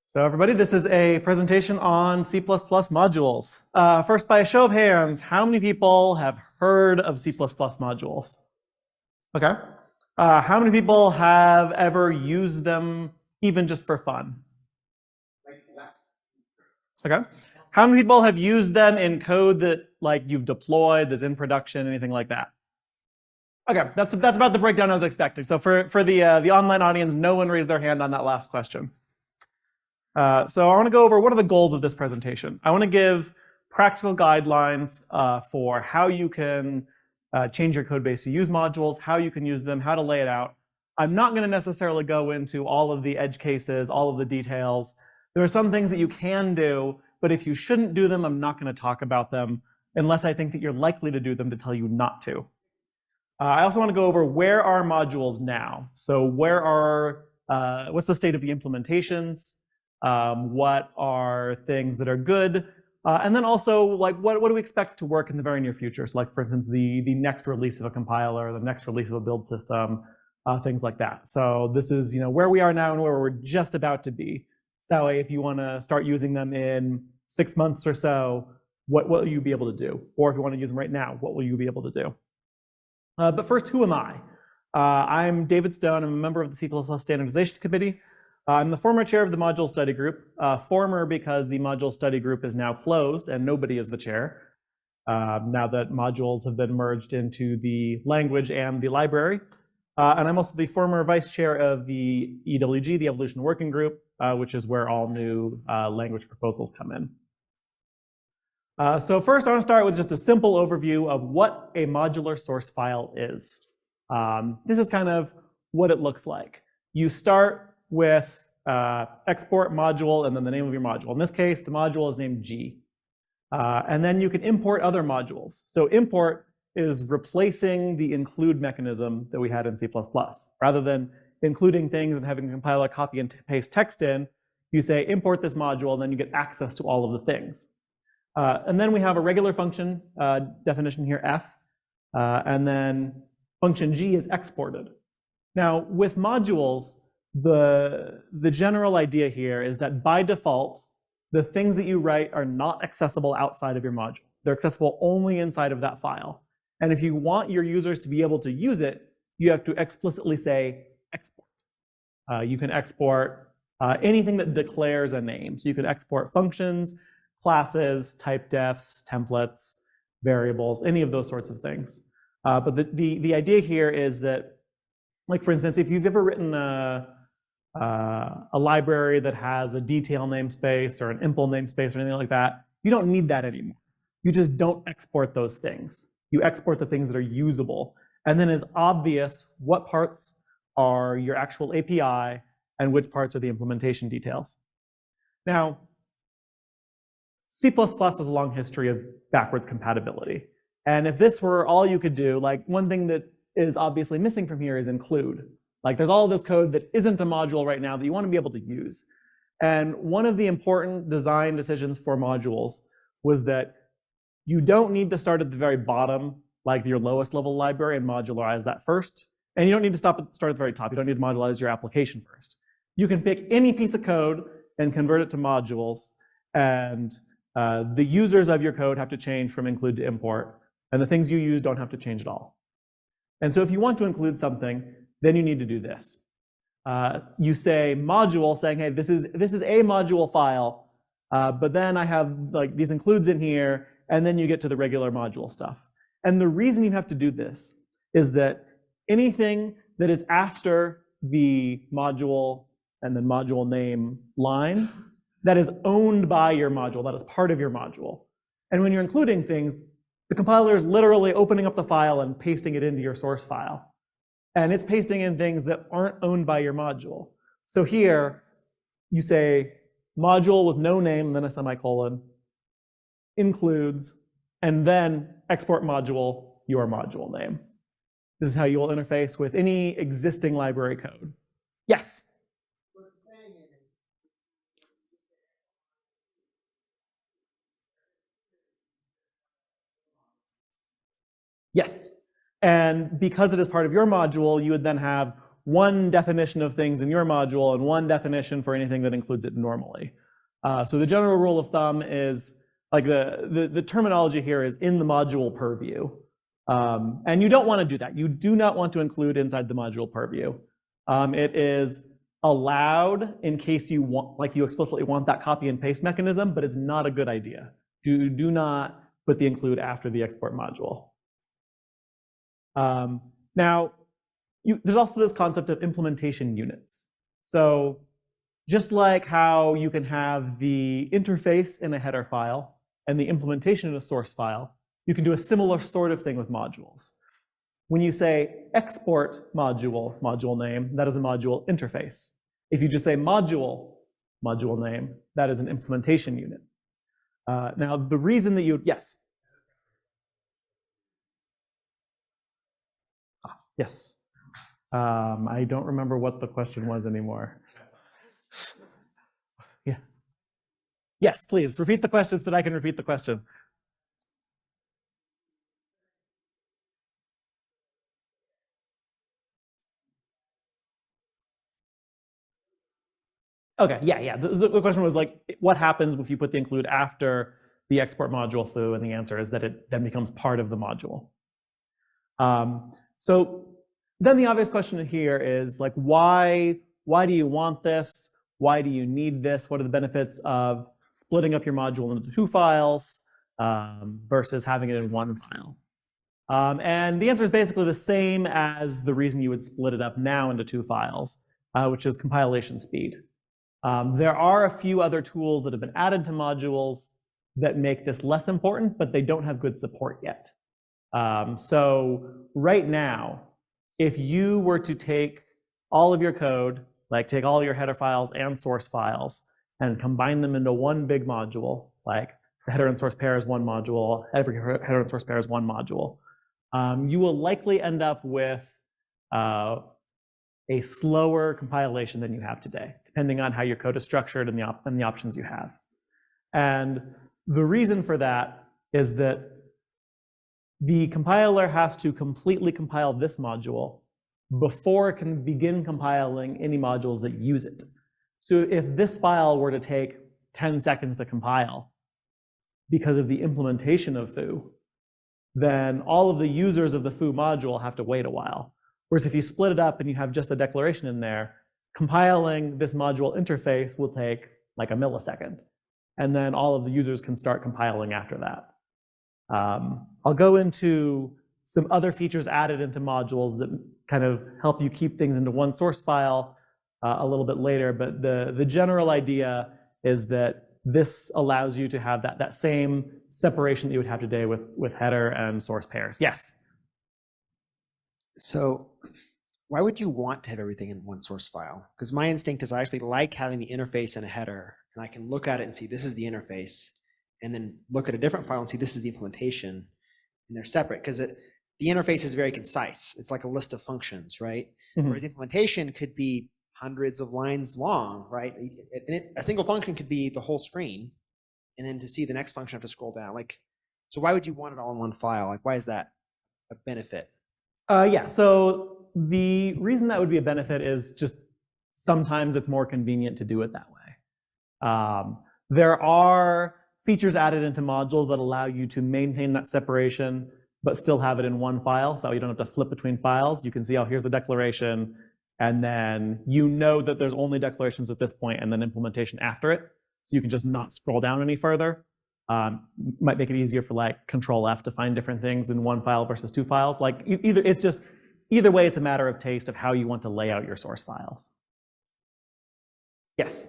So everybody, this is a presentation on C++ modules. First, by a show of hands, how many people have heard of C++ modules? Okay. How many people have ever used them even just for fun? Okay. How many people have used them in code that you've deployed, that's in production, anything like that? Okay, that's about the breakdown I was expecting. So for the online audience, no one raised their hand on that last question. So I want to go over what are the goals of this presentation. I want to give practical guidelines for how you can change your code base to use modules, how you can use them, how to lay it out. I'm not going to necessarily go into all of the edge cases, all of the details. There are some things that you can do, but if you shouldn't do them, I'm not going to talk about them unless I think that you're likely to do them to tell you not to. I also want to go over where are modules now. So where are, what's the state of the implementations? What are things that are good? And then also, what do we expect to work in the very near future? So for instance, the next release of a compiler, the next release of a build system, things like that. So this is where we are now and where we're just about to be. So that way, if you want to start using them in 6 months or so, what will you be able to do? Or if you want to use them right now, what will you be able to do? But first, who am I? I'm David Stone. I'm a member of the C++ Standardization Committee. I'm the former chair of the module study group. Former because the module study group is now closed and nobody is the chair, now that modules have been merged into the language and the library. And I'm also the former vice chair of the EWG, the Evolution Working Group, which is where all new language proposals come in. So first, I want to start with just a simple overview of what a modular source file is. This is kind of what it looks like. You start with export module and then the name of your module. In this case, the module is named G. And then you can import other modules. So import is replacing the include mechanism that we had in C++. Rather than including things and having a compiler copy and paste text in, you say import this module and then you get access to all of the things. And then we have a regular function definition here, f, and then function g is exported. Now, with modules, the general idea here is that by default, the things that you write are not accessible outside of your module. They're accessible only inside of that file. And if you want your users to be able to use it, you have to explicitly say export. You can export anything that declares a name. So you can export functions, classes, type defs, templates, variables, any of those sorts of things. But the idea here is that, for instance, if you've ever written a library that has a detail namespace or an impl namespace or anything like that, you don't need that anymore. You just don't export those things. You export the things that are usable. And then it's obvious what parts are your actual API and which parts are the implementation details. Now, C++ has a long history of backwards compatibility. And if this were all you could do, one thing that is obviously missing from here is include. There's all of this code that isn't a module right now that you want to be able to use. And one of the important design decisions for modules was that you don't need to start at the very bottom, like your lowest level library, and modularize that first. And you don't need to start at the very top. You don't need to modularize your application first. You can pick any piece of code and convert it to modules. And the users of your code have to change from include to import. And the things you use don't have to change at all. And so if you want to include something, then you need to do this. You say module, saying, hey, this is a module file, but then I have these includes in here, and then you get to the regular module stuff. And the reason you have to do this is that anything that is after the module and then module name line, that is owned by your module, that is part of your module. And when you're including things, the compiler is literally opening up the file and pasting it into your source file. And it's pasting in things that aren't owned by your module. So here, you say module with no name, and then a semicolon, includes, and then export module, your module name. This is how you will interface with any existing library code. Yes? Yes. And because it is part of your module, you would then have one definition of things in your module and one definition for anything that includes it normally. So the general rule of thumb is, like, the terminology here is in the module purview. And you don't want to do that. You do not want to include inside the module purview. It is allowed in case you want, like, you explicitly want that copy and paste mechanism, but it's not a good idea. Do not put the include after the export module. Now, there's also this concept of implementation units. So just like how you can have the interface in a header file and the implementation in a source file, you can do a similar sort of thing with modules. When you say export module, module name, that is a module interface. If you just say module, module name, that is an implementation unit. Now, the reason that you, yes. Yes. I don't remember what the question was anymore. Yeah. Yes, please, repeat the question so that I can repeat the question. Okay, yeah. The question was, like, what happens if you put the include after the export module foo, and the answer is that it then becomes part of the module. So then the obvious question here is, like, why do you want this? Why do you need this? What are the benefits of splitting up your module into two files versus having it in one file? And the answer is basically the same as the reason you would split it up now into two files, which is compilation speed. There are a few other tools that have been added to modules that make this less important, but they don't have good support yet. So right now, if you were to take all of your code, like take all your header files and source files, and combine them into one big module, like the header and source pair is one module, every header and source pair is one module, you will likely end up with a slower compilation than you have today, depending on how your code is structured and the options you have. And the reason for that is that the compiler has to completely compile this module before it can begin compiling any modules that use it. So if this file were to take 10 seconds to compile because of the implementation of foo, then all of the users of the foo module have to wait a while. Whereas if you split it up and you have just the declaration in there, compiling this module interface will take like a millisecond. And then all of the users can start compiling after that. I'll go into some other features added into modules that kind of help you keep things into one source file a little bit later, but the general idea is that this allows you to have that same separation that you would have today with header and source pairs. Yes? So why would you want to have everything in one source file? Because my instinct is I actually like having the interface and a header, and I can look at it and see this is the interface, and then look at a different file and see this is the implementation, and they're separate because the interface is very concise. It's like a list of functions, right? Mm-hmm. Whereas implementation could be hundreds of lines long, right? And a single function could be the whole screen, and then to see the next function, I have to scroll down. Like, so why would you want it all in one file? Like, why is that a benefit? Yeah, so the reason that would be a benefit is just sometimes it's more convenient to do it that way. There are features added into modules that allow you to maintain that separation, but still have it in one file, so you don't have to flip between files. You can see, oh, here's the declaration, and then you know that there's only declarations at this point and then implementation after it, so you can just not scroll down any further. Might make it easier for like Control F to find different things in one file versus two files. Like either way, it's a matter of taste of how you want to lay out your source files. Yes.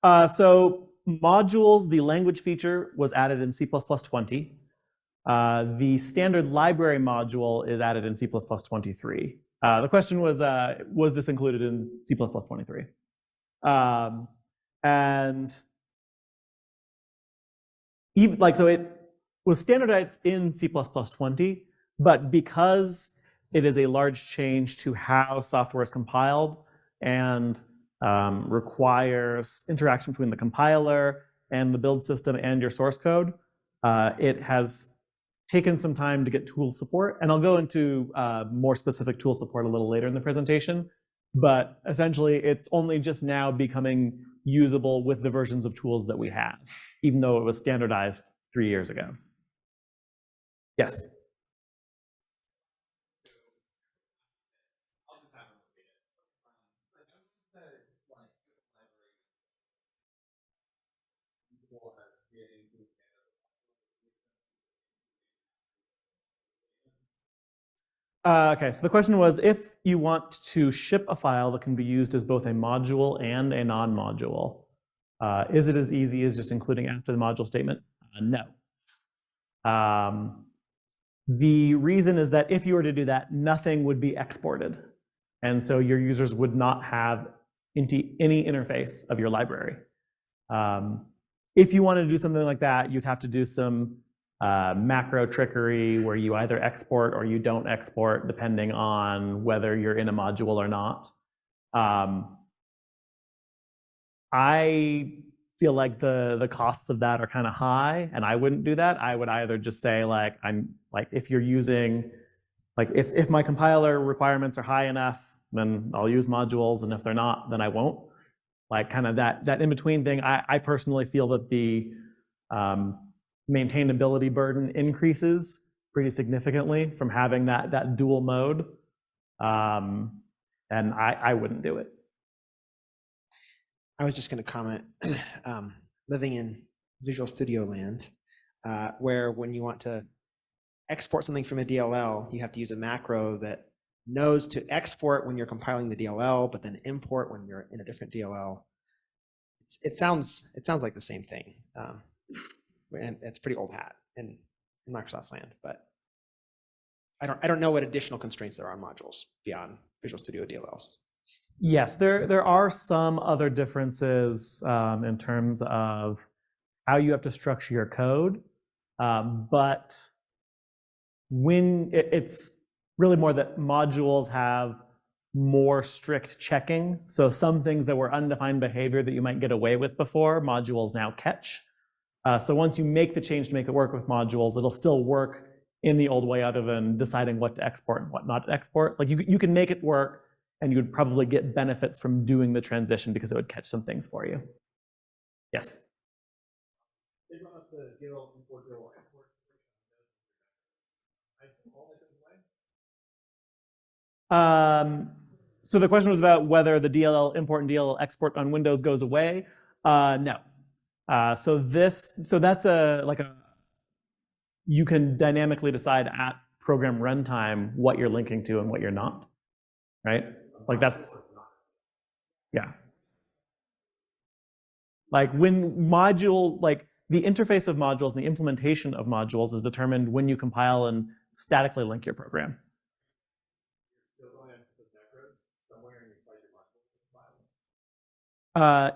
So modules, the language feature was added in C++20. The standard library module is added in C++23. The question was this included in C++23? And even, like, so it was standardized in C++20, but because it is a large change to how software is compiled and requires interaction between the compiler and the build system and your source code, it has taken some time to get tool support, and I'll go into more specific tool support a little later in the presentation, but essentially it's only just now becoming usable with the versions of tools that we have, even though it was standardized 3 years ago. Yes. Okay, so the question was, if you want to ship a file that can be used as both a module and a non-module, is it as easy as just including after the module statement? No. The reason is that if you were to do that, nothing would be exported. And so your users would not have any interface of your library. If you wanted to do something like that, you'd have to do some macro trickery where you either export or you don't export, depending on whether you're in a module or not. I feel like the costs of that are kind of high, and I wouldn't do that. I would either just say if you're using, if my compiler requirements are high enough, then I'll use modules, and if they're not, then I won't. Kind of that in between thing. I personally feel that the maintainability burden increases pretty significantly from having that dual mode, and I wouldn't do it. I was just going to comment, living in Visual Studio land, where when you want to export something from a DLL, you have to use a macro that knows to export when you're compiling the DLL, but then import when you're in a different DLL. It sounds like the same thing, and it's pretty old hat in Microsoft's land. But I don't know what additional constraints there are on modules beyond Visual Studio DLLs. Yes, there are some other differences in terms of how you have to structure your code, but when it's really more that modules have more strict checking. So some things that were undefined behavior that you might get away with before, modules now catch. So once you make the change to make it work with modules, it'll still work in the old way, other than deciding what to export and what not to export. So you can make it work, and you would probably get benefits from doing the transition because it would catch some things for you. Yes? So the question was about whether the DLL import and DLL export on Windows goes away. No. So that's you can dynamically decide at program runtime what you're linking to and what you're not, right? Yeah. When the interface of modules and the implementation of modules is determined when you compile and statically link your program.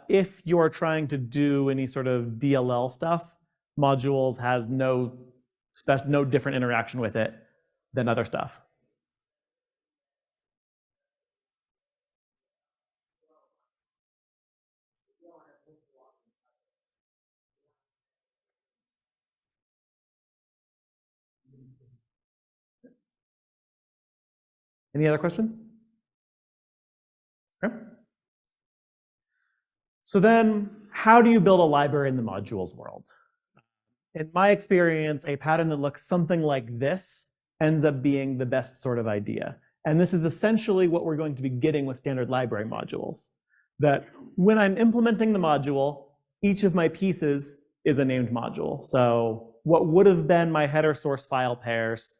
If you're trying to do any sort of DLL stuff, modules has no different interaction with it than other stuff. Any other questions? Okay. So then, how do you build a library in the modules world? In my experience, a pattern that looks something like this ends up being the best sort of idea. And this is essentially what we're going to be getting with standard library modules. That when I'm implementing the module, each of my pieces is a named module. So what would have been my header source file pairs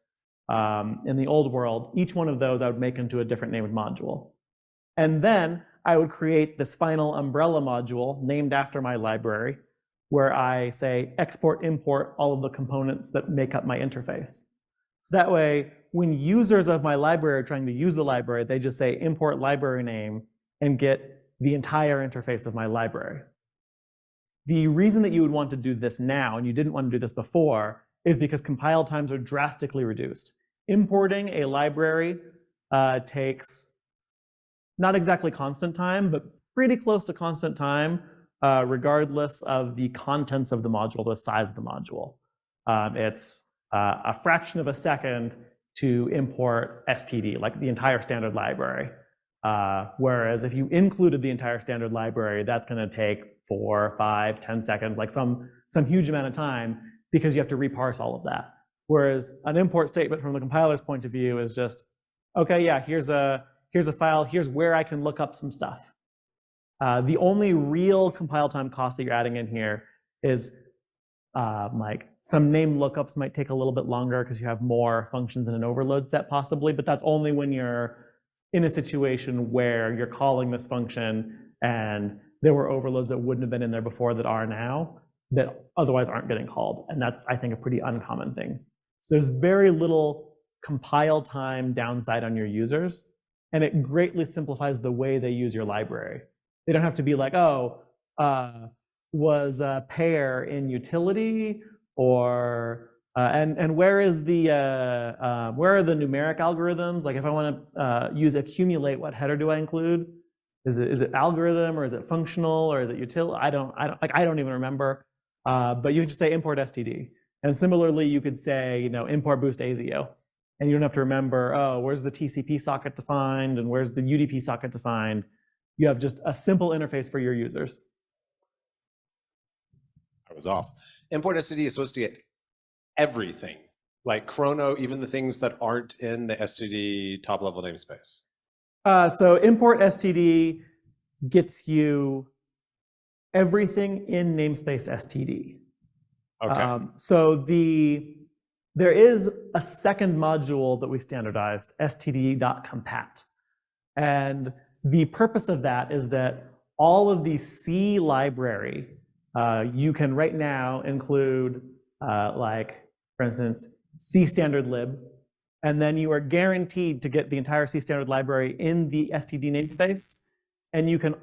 in the old world, each one of those I would make into a different named module. And then I would create this final umbrella module named after my library, where I say export, import all of the components that make up my interface. So that way, when users of my library are trying to use the library, they just say import library name and get the entire interface of my library. The reason that you would want to do this now, and you didn't want to do this before, is because compile times are drastically reduced. Importing a library takes not exactly constant time, but pretty close to constant time, regardless of the contents of the module, the size of the module. It's a fraction of a second to import STD, like the entire standard library. Whereas if you included the entire standard library, that's going to take 4, 5, 10 seconds, like some huge amount of time, because you have to reparse all of that. Whereas an import statement from the compiler's point of view is just, okay, yeah, here's a file, here's where I can look up some stuff. The only real compile time cost that you're adding in here is like some name lookups might take a little bit longer because you have more functions in an overload set possibly, but that's only when you're in a situation where you're calling this function and there were overloads that wouldn't have been in there before that are now, that otherwise aren't getting called. And that's, I think, a pretty uncommon thing. So there's very little compile time downside on your users, and it greatly simplifies the way they use your library. They don't have to be like, oh, was a pair in utility, or and where is the where are the numeric algorithms? Like if I want to use accumulate, what header do I include? Is it algorithm, or is it functional, or is it util? I don't even remember. But you can just say import std, and similarly you could say, you know, import boost ASIO, and you don't have to remember, oh, where's the TCP socket defined and where's the UDP socket defined. You have just a simple interface for your users. I was off. Import std is supposed to get everything, like chrono, even the things that aren't in the std top level namespace. So import std gets you everything in namespace std. Okay. So there is a second module that we standardized, std.compat. And the purpose of that is that all of the C library, you can right now include, like, for instance, C standard lib, and then you are guaranteed to get the entire C standard library in the std namespace. And you can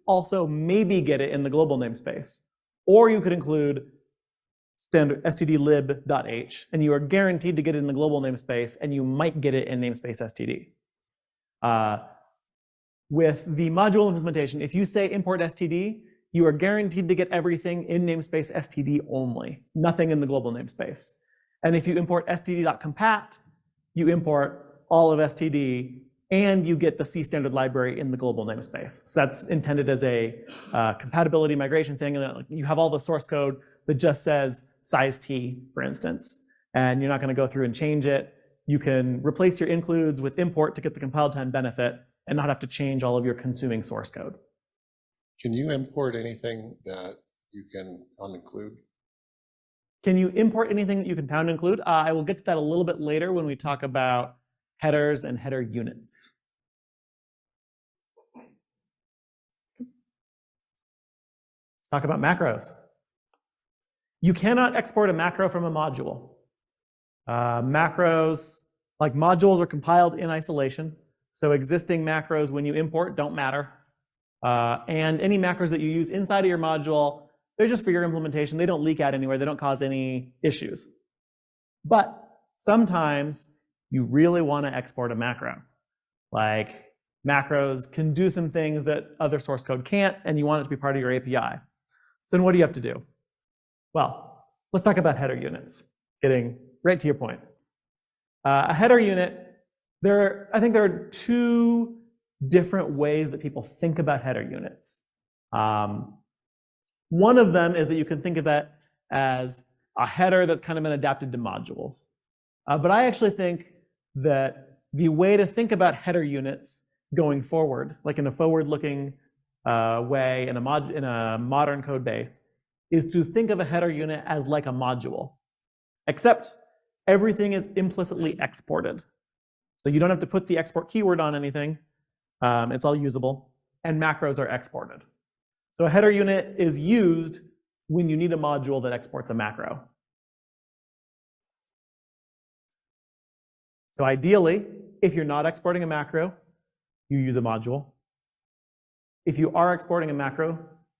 also maybe get it in the global namespace, or you could include standard stdlib.h, and you are guaranteed to get it in the global namespace, and you might get it in namespace std. With the module implementation, if you say import std, you are guaranteed to get everything in namespace std only, nothing in the global namespace. And if you import std.compat, you import all of std, and you get the C standard library in the global namespace. So that's intended as a compatibility migration thing. And you have all the source code that just says size T, for instance, and you're not going to go through and change it. You can replace your includes with import to get the compile time benefit and not have to change all of your consuming source code. Can you import anything that you can uninclude? Can you import anything that you can pound include? I will get to that a little bit later when we talk about headers and header units. Let's talk about macros. You cannot export a macro from a module. Macros, like modules, are compiled in isolation. So existing macros, when you import, don't matter. And any macros that you use inside of your module, they're just for your implementation. They don't leak out anywhere. They don't cause any issues. But sometimes you really want to export a macro. Like macros can do some things that other source code can't, and you want it to be part of your API. So then what do you have to do? Well, let's talk about header units, getting right to your point. A header unit, I think there are two different ways that people think about header units. One of them is that you can think of it as a header that's kind of been adapted to modules. But I actually think that the way to think about header units going forward, like in a forward-looking way in a modern code base, is to think of a header unit as like a module, except everything is implicitly exported. So you don't have to put the export keyword on anything. It's all usable, and macros are exported. So a header unit is used when you need a module that exports a macro. So ideally, if you're not exporting a macro, you use a module. If you are exporting a macro,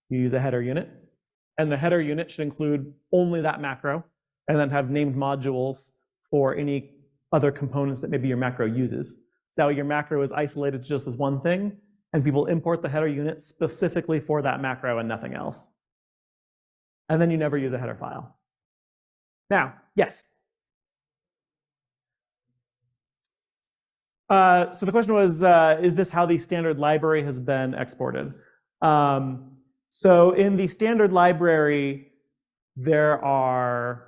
you use a header unit. And the header unit should include only that macro, and then have named modules for any other components that maybe your macro uses. So your macro is isolated to just this one thing, and people import the header unit specifically for that macro and nothing else. And then you never use a header file. Now, yes, So the question was, is this how the standard library has been exported? So in the standard library, there are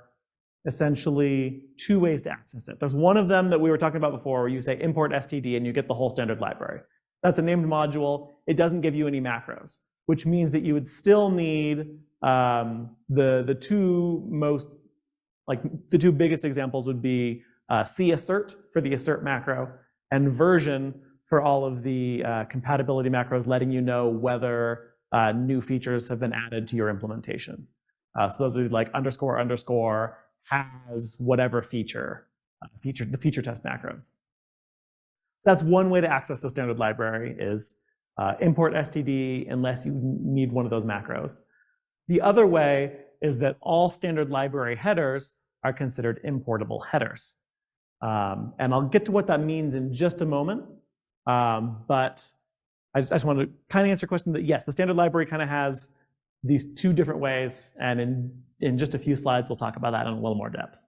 essentially two ways to access it. There's one of them that we were talking about before, where you say import std and you get the whole standard library. That's a named module. It doesn't give you any macros, which means that you would still need the two biggest examples would be cassert for the assert macro and version for all of the compatibility macros, letting you know whether new features have been added to your implementation. So those are like __ has whatever feature, the feature test macros. So that's one way to access the standard library is import std unless you need one of those macros. The other way is that all standard library headers are considered importable headers. And I'll get to what that means in just a moment. But I just want to kind of answer a question that yes, the standard library kind of has these two different ways, and in just a few slides, we'll talk about that in a little more depth.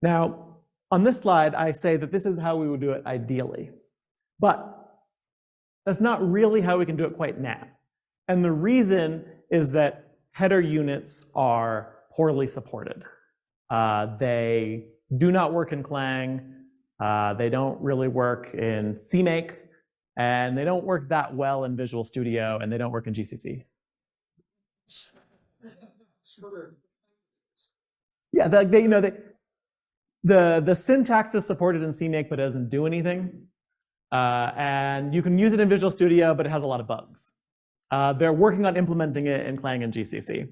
Now, on this slide, I say that this is how we would do it ideally, but that's not really how we can do it quite now. And the reason is that header units are poorly supported. They do not work in Clang, they don't really work in CMake, and they don't work that well in Visual Studio, and they don't work in GCC. Yeah, the syntax is supported in CMake, but it doesn't do anything. And you can use it in Visual Studio, but it has a lot of bugs. They're working on implementing it in Clang and GCC,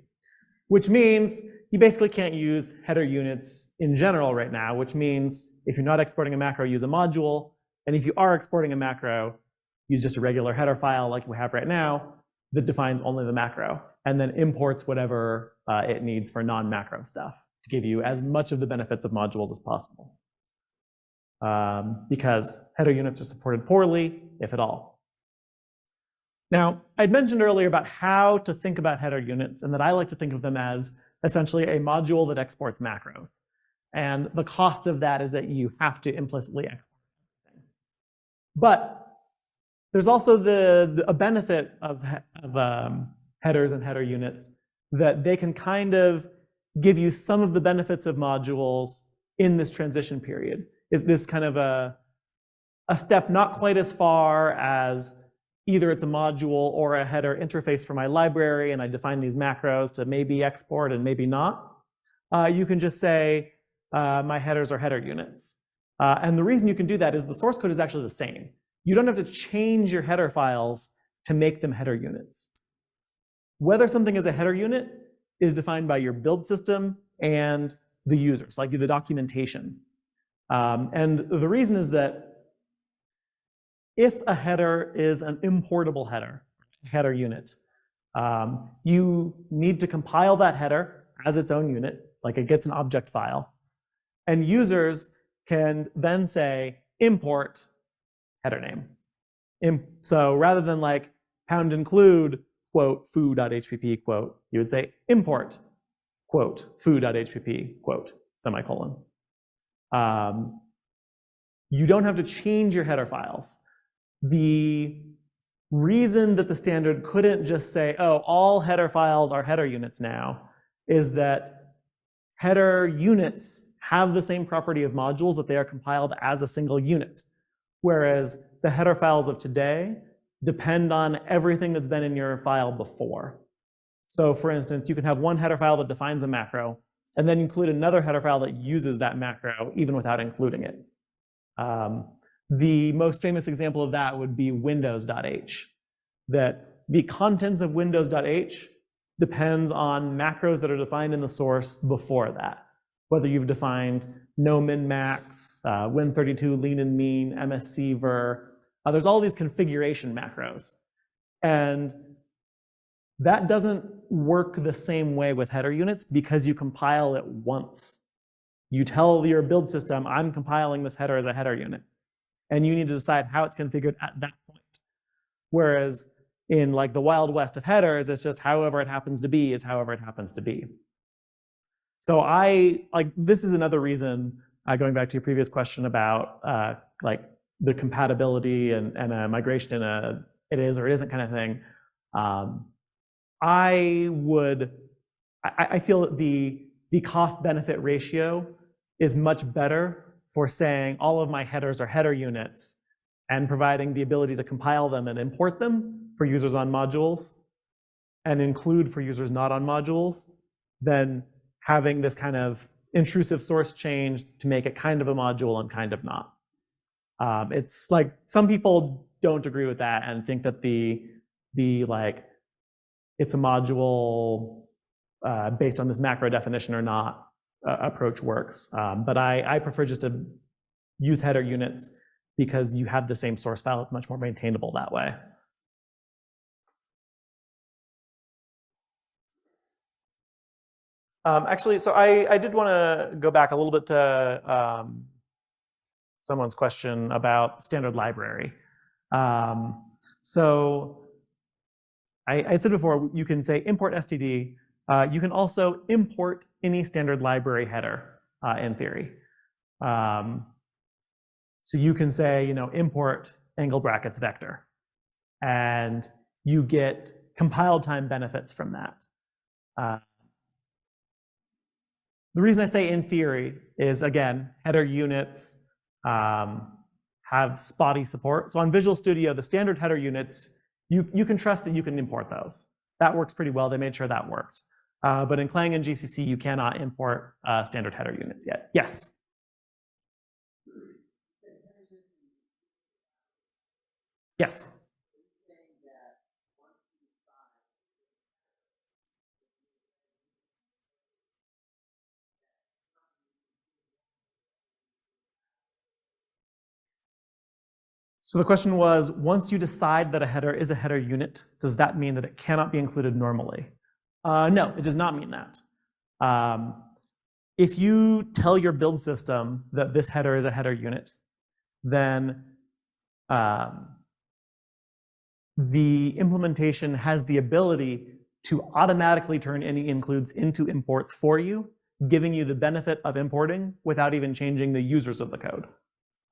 which means you basically can't use header units in general right now, which means if you're not exporting a macro, use a module. And if you are exporting a macro, use just a regular header file like we have right now that defines only the macro and then imports whatever it needs for non-macro stuff to give you as much of the benefits of modules as possible. Because header units are supported poorly, if at all. Now, I'd mentioned earlier about how to think about header units and that I like to think of them as essentially a module that exports macros. And the cost of that is that you have to implicitly export everything. But there's also a benefit of headers and header units that they can kind of give you some of the benefits of modules in this transition period. It's this kind of a step not quite as far as either it's a module or a header interface for my library, and I define these macros to maybe export and maybe not. You can just say my headers are header units. And the reason you can do that is the source code is actually the same. You don't have to change your header files to make them header units. Whether something is a header unit is defined by your build system and the users, like the documentation. And the reason is that if a header is an importable header unit, you need to compile that header as its own unit, like it gets an object file. And users can then say import header name. So rather than like pound include quote foo.hpp quote, you would say import quote foo.hpp quote semicolon. You don't have to change your header files. The reason that the standard couldn't just say, oh, all header files are header units now, is that header units have the same property of modules that they are compiled as a single unit. Whereas the header files of today depend on everything that's been in your file before. So for instance, you can have one header file that defines a macro, and then include another header file that uses that macro even without including it. The most famous example of that would be windows.h, that the contents of windows.h depends on macros that are defined in the source before that. Whether you've defined no min max, win32 lean and mean, MSC ver, there's all these configuration macros. And that doesn't work the same way with header units because you compile it once. You tell your build system, I'm compiling this header as a header unit. And you need to decide how it's configured at that point. Whereas in like the Wild West of headers, it's just however it happens to be is however it happens to be. So this is another reason going back to your previous question about like the compatibility and a migration in a it is or it isn't kind of thing, I feel that the cost benefit ratio is much better for saying all of my headers are header units and providing the ability to compile them and import them for users on modules and include for users not on modules than having this kind of intrusive source change to make it kind of a module and kind of not. It's like some people don't agree with that and think that the like it's a module based on this macro definition or not approach works. But I prefer just to use header units because you have the same source file. It's much more maintainable that way. Actually, so I did want to go back a little bit to someone's question about standard library. So I said before, you can say import std. You can also import any standard library header in theory. So you can say, import angle brackets vector, and you get compile time benefits from that. The reason I say in theory is, again, header units have spotty support. So on Visual Studio, the standard header units, you can trust that you can import those. That works pretty well. They made sure that worked. But in Clang and GCC, you cannot import standard header units yet. Yes? Yes. So the question was, once you decide that a header is a header unit, does that mean that it cannot be included normally? No, it does not mean that. If you tell your build system that this header is a header unit, then the implementation has the ability to automatically turn any includes into imports for you, giving you the benefit of importing without even changing the users of the code.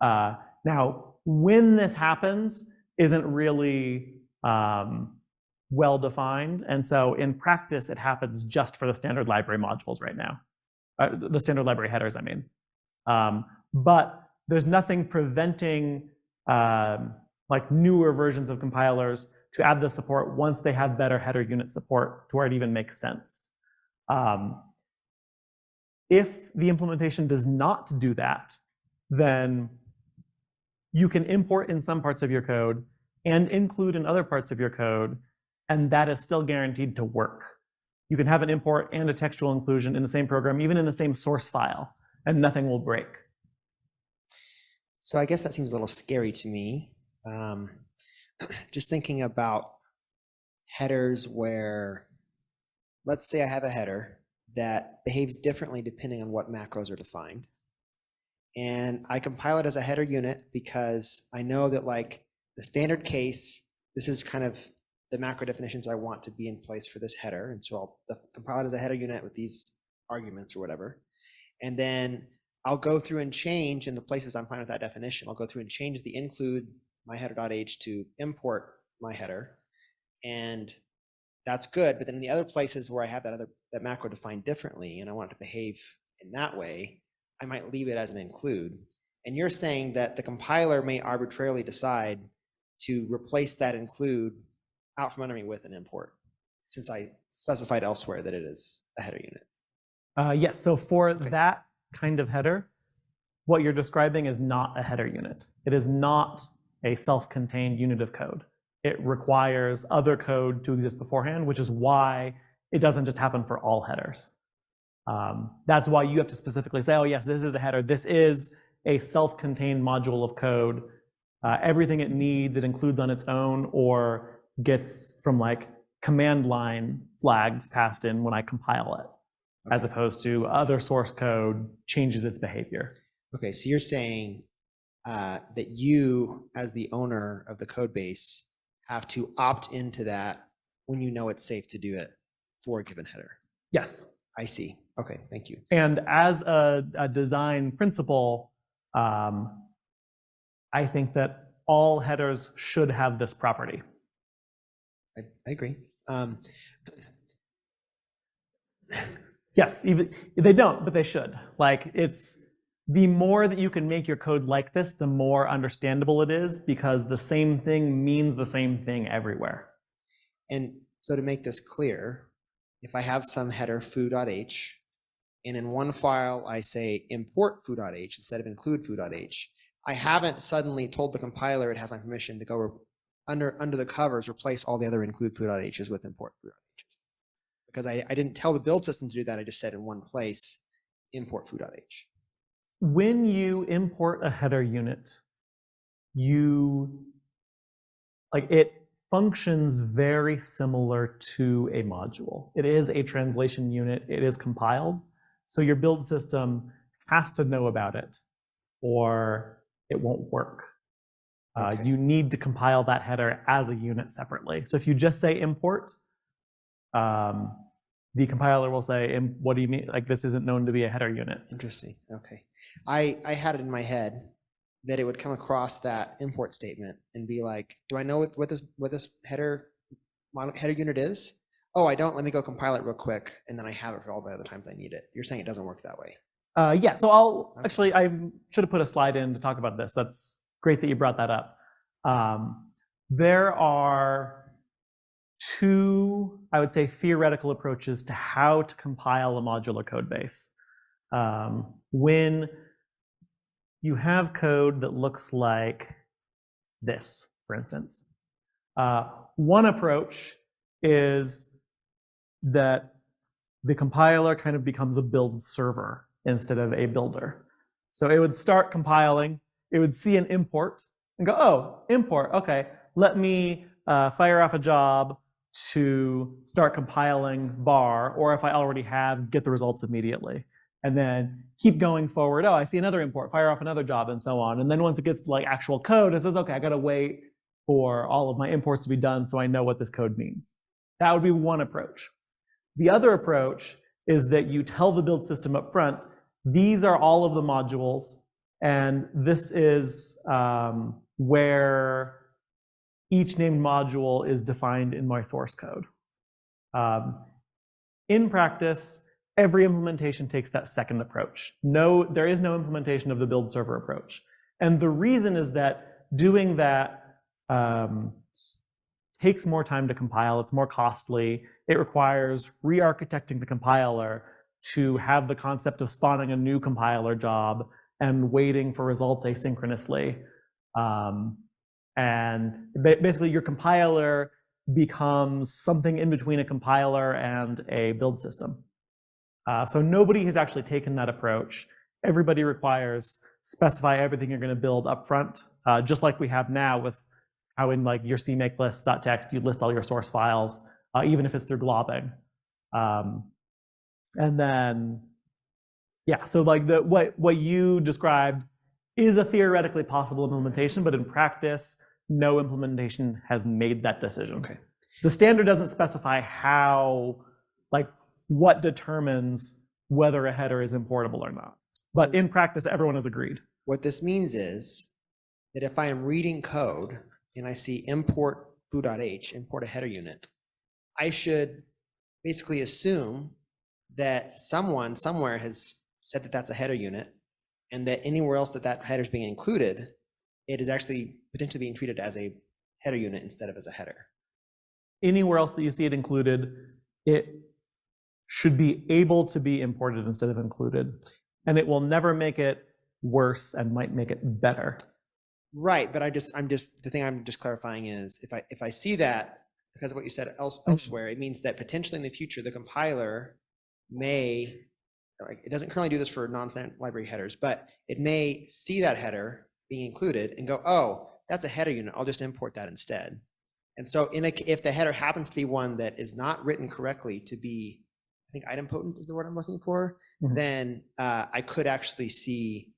Now, when this happens isn't really well defined, and so in practice, it happens just for the standard library modules right now. The standard library headers, I mean. But there's nothing preventing like newer versions of compilers to add the support once they have better header unit support to where it even makes sense. If the implementation does not do that, then you can import in some parts of your code and include in other parts of your code, and that is still guaranteed to work. You can have an import and a textual inclusion in the same program, even in the same source file, and nothing will break. So I guess that seems a little scary to me. Just thinking about headers where, let's say I have a header that behaves differently depending on what macros are defined. And I compile it as a header unit because I know that like the standard case, this is kind of the macro definitions I want to be in place for this header. And so I'll compile it as a header unit with these arguments or whatever. And then I'll go through and change in the places I'm fine with that definition. I'll go through and change the include my header.h to import my header. And that's good. But then in the other places where I have that macro defined differently and I want it to behave in that way, I might leave it as an include. And you're saying that the compiler may arbitrarily decide to replace that include out from under me with an import, since I specified elsewhere that it is a header unit. Yes, so for that kind of header, what you're describing is not a header unit. It is not a self-contained unit of code. It requires other code to exist beforehand, which is why it doesn't just happen for all headers. That's why you have to specifically say, oh yes, this is a header. This is a self-contained module of code. Everything it needs, it includes on its own or gets from like command line flags passed in when I compile it, as opposed to other source code changes its behavior. Okay, so you're saying that you, as the owner of the code base, have to opt into that when you know it's safe to do it for a given header. Yes. I see. Okay, thank you. And as a design principle, I think that all headers should have this property. I agree. Yes, even they don't, but they should. Like, it's the more that you can make your code like this, the more understandable it is, because the same thing means the same thing everywhere. And so to make this clear, if I have some header foo.h, and in one file I say import foo.h instead of include foo.h, I haven't suddenly told the compiler it has my permission to go under the covers, replace all the other include foo.h's with import foo.h's. Because I didn't tell the build system to do that, I just said in one place, import foo.h. When you import a header unit, it functions very similar to a module. It is a translation unit, it is compiled. So your build system has to know about it or it won't work. Okay. You need to compile that header as a unit separately. So if you just say import, the compiler will say, what do you mean? Like, this isn't known to be a header unit. Interesting. Okay. I had it in my head that it would come across that import statement and be like, do I know what this header unit is? Oh, I don't. Let me go compile it real quick, and then I have it for all the other times I need it. You're saying it doesn't work that way. Yeah, so actually, I should have put a slide in to talk about this. That's great that you brought that up. There are two, I would say, theoretical approaches to how to compile a modular code base. When you have code that looks like this, for instance, one approach is that the compiler kind of becomes a build server instead of a builder. So it would start compiling, it would see an import and go, oh, import, okay, let me fire off a job to start compiling bar, or if I already have, get the results immediately. And then keep going forward, oh, I see another import, fire off another job, and so on. And then once it gets to like actual code, it says, okay, I gotta wait for all of my imports to be done so I know what this code means. That would be one approach. The other approach is that you tell the build system up front, these are all of the modules, and this is where each named module is defined in my source code. In practice, every implementation takes that second approach. No, there is no implementation of the build server approach. And the reason is that doing that takes more time to compile, it's more costly, it requires re-architecting the compiler to have the concept of spawning a new compiler job and waiting for results asynchronously. And basically your compiler becomes something in between a compiler and a build system. So nobody has actually taken that approach. Everybody requires specify everything you're going to build up front, just like we have now with how in like your CMake list.txt, you list all your source files, even if it's through globbing. And then, yeah, so like what you described is a theoretically possible implementation, but in practice, no implementation has made that decision. Okay. The standard doesn't specify how, like, what determines whether a header is importable or not. But So in practice, everyone has agreed. what this means is that if I am reading code and I see import foo.h, import a header unit, I should basically assume that someone somewhere has said that that's a header unit, and that anywhere else that header is being included, it is actually potentially being treated as a header unit instead of as a header. Anywhere else that you see it included, it should be able to be imported instead of included. And it will never make it worse and might make it better. Right, but the thing I'm just clarifying is if I see that because of what you said elsewhere, it means that potentially in the future the compiler may, like, it doesn't currently do this for non-standard library headers, but it may see that header being included and go, oh, that's a header unit, I'll just import that instead. And so if the header happens to be one that is not written correctly to be, I think idempotent is the word I'm looking for, then I could actually see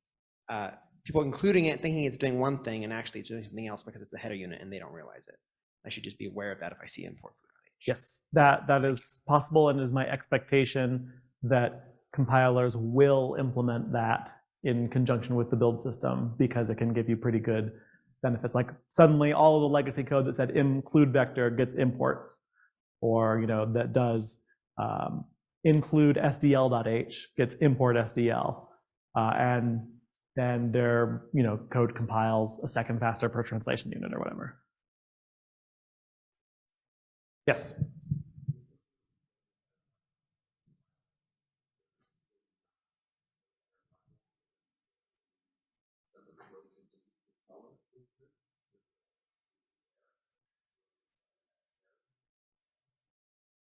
people including it, thinking it's doing one thing, and actually it's doing something else because it's a header unit and they don't realize it. I should just be aware of that if I see import foo.h. Yes, that is possible and is my expectation that compilers will implement that in conjunction with the build system because it can give you pretty good benefits. Like suddenly all of the legacy code that said include vector gets imports, or that does include SDL.h gets import SDL, and then their code compiles a second faster per translation unit or whatever. Yes.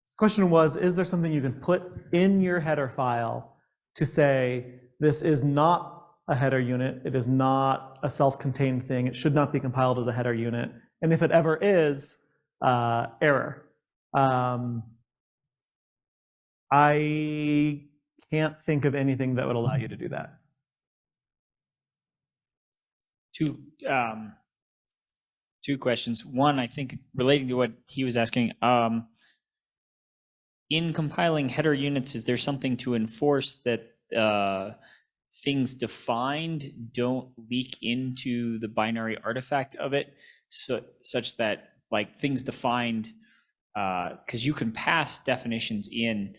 The question was, is there something you can put in your header file to say, this is not a header unit, it is not a self-contained thing, it should not be compiled as a header unit, and if it ever is, error. I can't think of anything that would allow you to do that. Two questions. One, I think relating to what he was asking, in compiling header units, is there something to enforce that things defined don't leak into the binary artifact of it, such that like things defined, because you can pass definitions in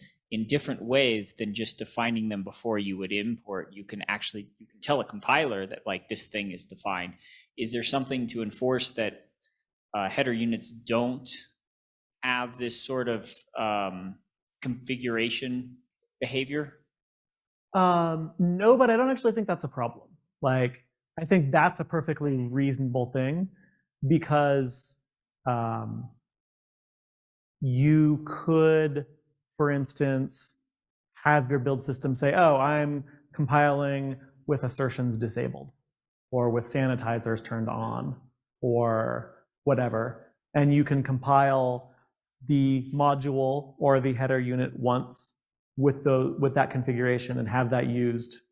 different ways than just defining them before you would import. You can tell a compiler that like this thing is defined. Is there something to enforce that header units don't have this sort of configuration behavior? No, but I don't actually think that's a problem. Like, I think that's a perfectly reasonable thing, because you could, for instance, have your build system say, oh, I'm compiling with assertions disabled, or with sanitizers turned on, or whatever. And you can compile the module or the header unit once with that configuration and have that used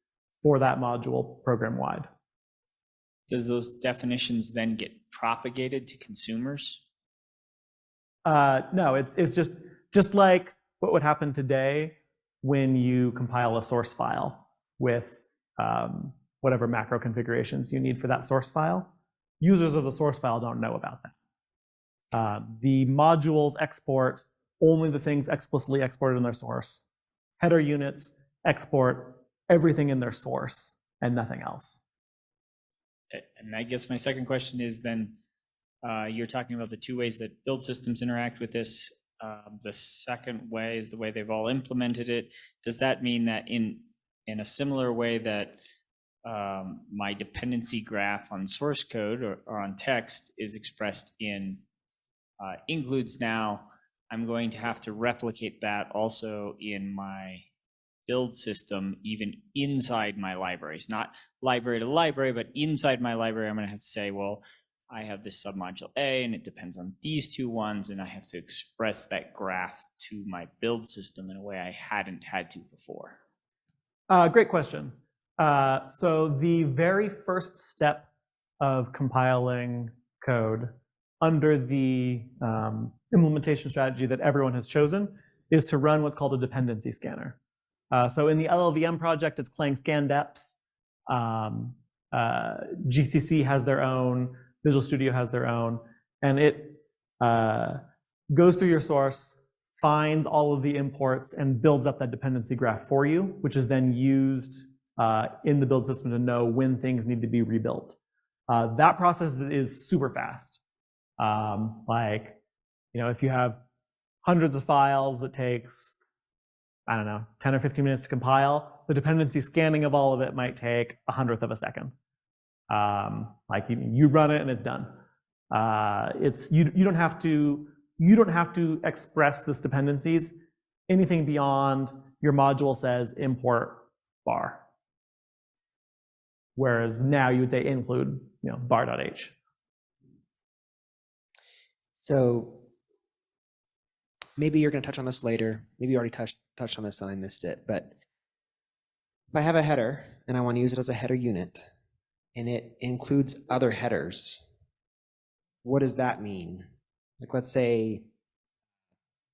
for that module program-wide. Does those definitions then get propagated to consumers? No, it's just like what would happen today when you compile a source file with whatever macro configurations you need for that source file. Users of the source file don't know about that. The modules export only the things explicitly exported in their source. Header units export everything in their source and nothing else. And I guess my second question is then, you're talking about the two ways that build systems interact with this. The second way is the way they've all implemented it. Does that mean that in a similar way that my dependency graph on source code or on text is expressed in includes now, I'm going to have to replicate that also in my build system, even inside my libraries, not library to library, but inside my library, I'm going to have to say, well, I have this submodule A and it depends on these two ones, and I have to express that graph to my build system in a way I hadn't had to before. Great question. So the very first step of compiling code under the implementation strategy that everyone has chosen is to run what's called a dependency scanner. So in the LLVM project, it's playing scan deps. GCC has their own, Visual Studio has their own, and it goes through your source, finds all of the imports, and builds up that dependency graph for you, which is then used in the build system to know when things need to be rebuilt. That process is super fast. If you have hundreds of files that takes, I don't know, 10 or 15 minutes to compile, the dependency scanning of all of it might take 1/100th of a second. You run it and it's done. You don't have to express this dependencies anything beyond your module says import bar, whereas now you would say include bar.h. So maybe you're going to touch on this later. Maybe you already touched on this and I missed it. But if I have a header and I want to use it as a header unit and it includes other headers, what does that mean? Like, let's say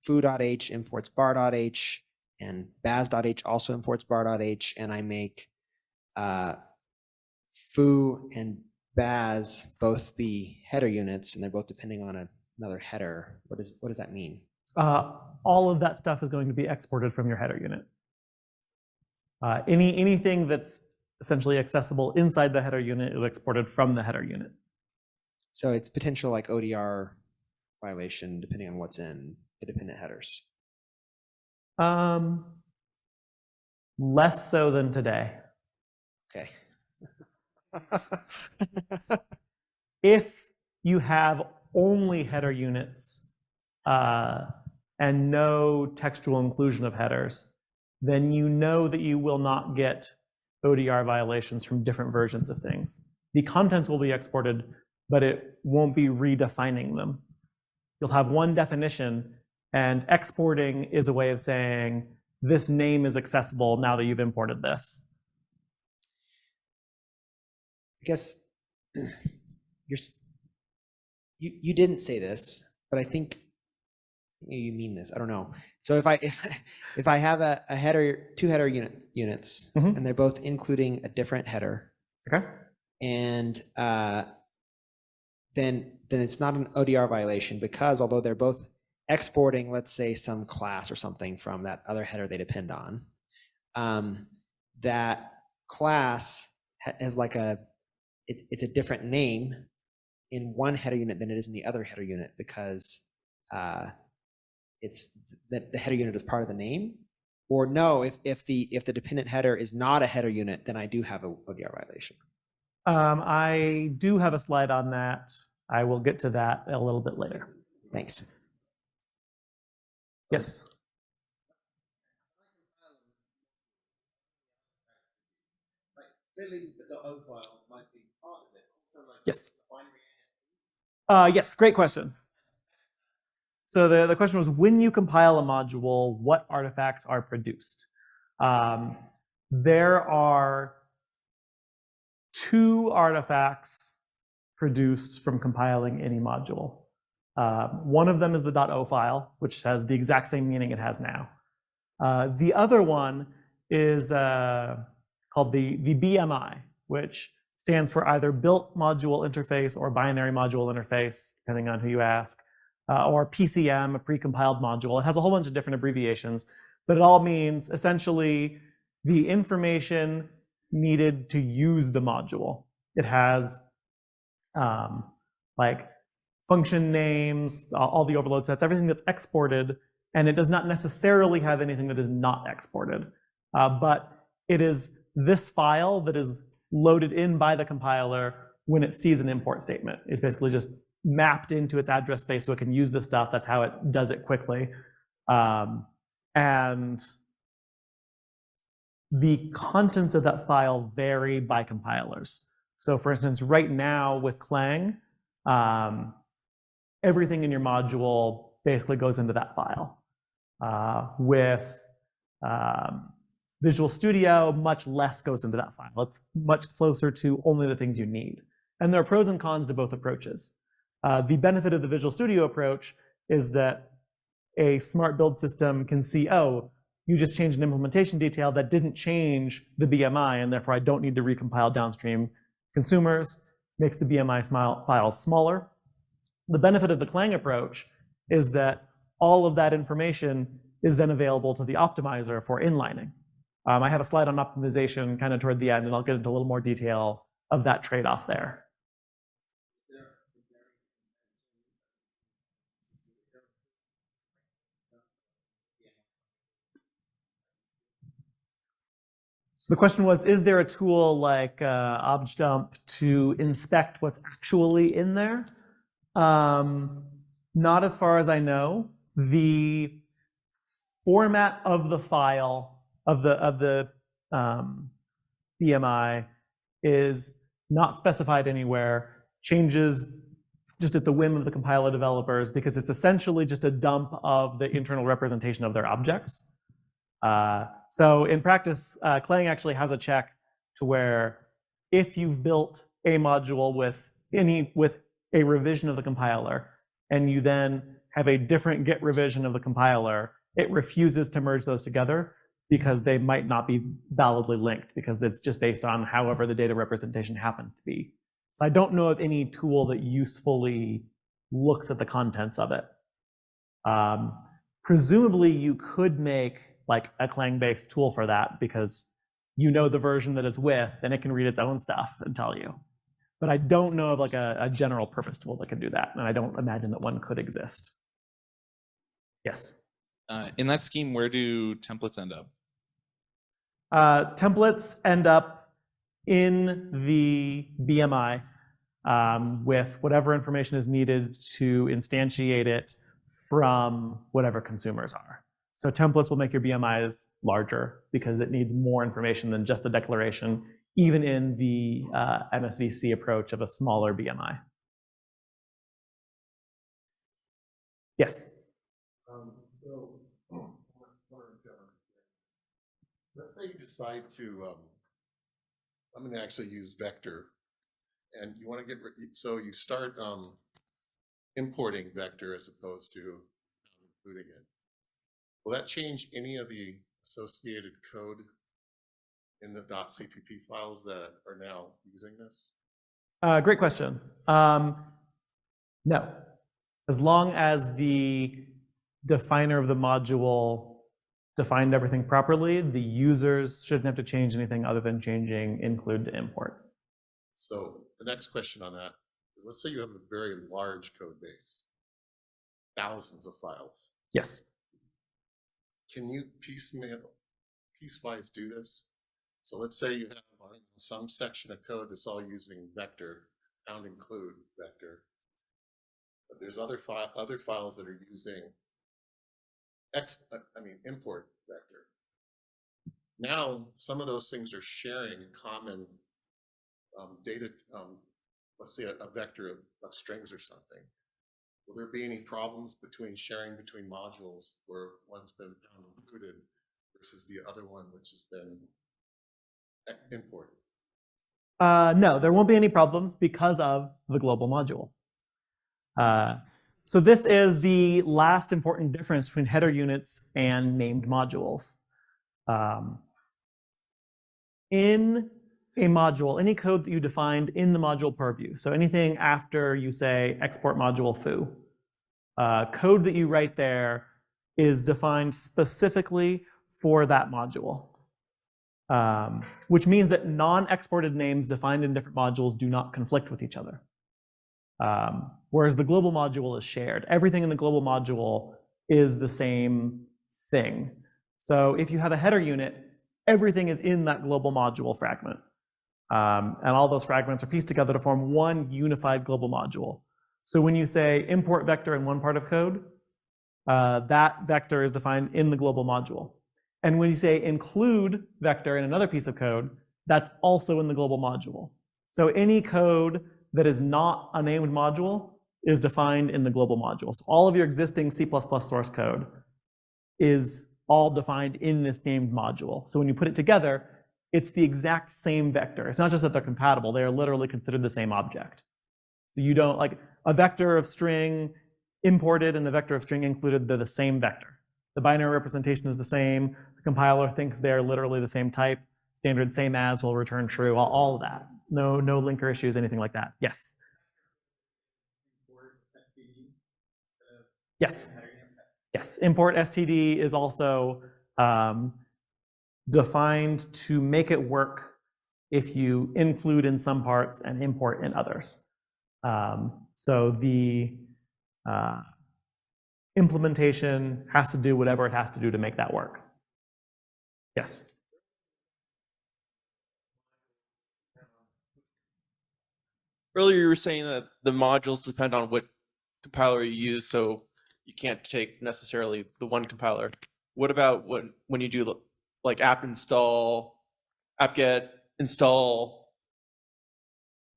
foo.h imports bar.h and baz.h also imports bar.h, and I make foo and baz both be header units, and they're both depending on another header, what does that mean? All of that stuff is going to be exported from your header unit. Anything that's essentially accessible inside the header unit is exported from the header unit. So it's potential like ODR violation depending on what's in the dependent headers. Less so than today. Okay. If you have only header units and no textual inclusion of headers, then you know that you will not get ODR violations from different versions of things. The contents will be exported, but it won't be redefining them. You'll have one definition, and exporting is a way of saying, this name is accessible now that you've imported this. I guess you didn't say this, but I think you mean this. I don't know. So if I have a header, two header units, and they're both including a different header, okay, and then it's not an ODR violation, because although they're both exporting, let's say, some class or something from that other header they depend on, that class has like it's a different name in one header unit than it is in the other header unit, because it's that the header unit is part of the name. Or no, if the dependent header is not a header unit, then I do have a ODR violation. I do have a slide on that. I will get to that a little bit later. Thanks. Yes. Yes. Yes, great question. So the question was, when you compile a module, what artifacts are produced? There are two artifacts produced from compiling any module. One of them is the .o file, which has the exact same meaning it has now. The other one is called the BMI, which stands for either built module interface or binary module interface, depending on who you ask, or PCM, a precompiled module. It has a whole bunch of different abbreviations, but it all means essentially the information needed to use the module. It has like function names, all the overload sets, everything that's exported, and it does not necessarily have anything that is not exported. But it is this file that is loaded in by the compiler when it sees an import statement. It's basically just mapped into its address space so it can use the stuff. That's how it does it quickly. And the contents of that file vary by compilers. So for instance, right now with Clang, everything in your module basically goes into that file. With Visual Studio, much less goes into that file. It's much closer to only the things you need. And there are pros and cons to both approaches. The benefit of the Visual Studio approach is that a smart build system can see, oh, you just changed an implementation detail that didn't change the BMI, and therefore I don't need to recompile downstream consumers, makes the BMI file smaller. The benefit of the Clang approach is that all of that information is then available to the optimizer for inlining. I have a slide on optimization kind of toward the end, and I'll get into a little more detail of that trade-off there. So the question was, is there a tool like objdump to inspect what's actually in there? Not as far as I know. The format of the file of the BMI is not specified anywhere, changes just at the whim of the compiler developers, because it's essentially just a dump of the internal representation of their objects. So in practice, Clang actually has a check to where if you've built a module with a revision of the compiler, and you then have a different git revision of the compiler, it refuses to merge those together because they might not be validly linked, because it's just based on however the data representation happened to be. So I don't know of any tool that usefully looks at the contents of it. Presumably you could make like a Clang-based tool for that, because you know the version that it's with, and it can read its own stuff and tell you. But I don't know of like a general purpose tool that can do that, and I don't imagine that one could exist. Yes? In that scheme, where do templates end up? Templates end up in the BMI with whatever information is needed to instantiate it from whatever consumers are. So templates will make your BMIs larger because it needs more information than just the declaration, even in the MSVC approach of a smaller BMI. Yes? Let's say you decide to, I'm going to actually use vector, and you want to get, so you start importing vector as opposed to including it. Will that change any of the associated code in the .cpp files that are now using this? Great question. No. As long as the definer of the module defined everything properly, the users shouldn't have to change anything other than changing include to import. So the next question on that is, let's say you have a very large code base, thousands of files. Yes. Can you piecewise do this? So let's say you have some section of code that's all using vector, include vector, but there's other files that are using import vector. Now, some of those things are sharing common data, let's say a vector of strings or something. Will there be any problems between sharing between modules where one's been included versus the other one which has been imported? No, there won't be any problems because of the global module. So this is the last important difference between header units and named modules. In a module, any code that you defined in the module purview, so anything after you say export module foo, code that you write there is defined specifically for that module, which means that non-exported names defined in different modules do not conflict with each other. Whereas the global module is shared. Everything in the global module is the same thing. So if you have a header unit, everything is in that global module fragment. And all those fragments are pieced together to form one unified global module. So when you say import vector in one part of code, that vector is defined in the global module. And when you say include vector in another piece of code, that's also in the global module. So any code that is not a named module is defined in the global module. So all of your existing C++ source code is all defined in this named module. So when you put it together, it's the exact same vector. It's not just that they're compatible, they are literally considered the same object. So you don't, like a vector of string imported and the vector of string included, they're the same vector. The binary representation is the same. The compiler thinks they're literally the same type. Standard same as will return true, all of that. No linker issues, anything like that. Yes. Yes. Yes. Import std is also defined to make it work if you include in some parts and import in others. So the implementation has to do whatever it has to do to make that work. Yes. Earlier you were saying that the modules depend on what compiler you use, so you can't take necessarily the one compiler. What about when you do like apt install, apt-get install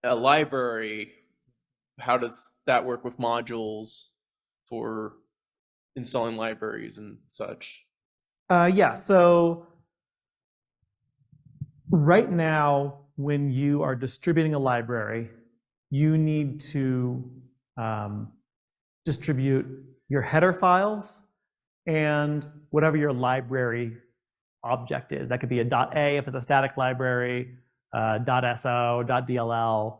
a library? How does that work with modules for installing libraries and such? Yeah, so right now, when you are distributing a library, you need to distribute your header files and whatever your library object is. That could be a .a if it's a static library, .so, .dll,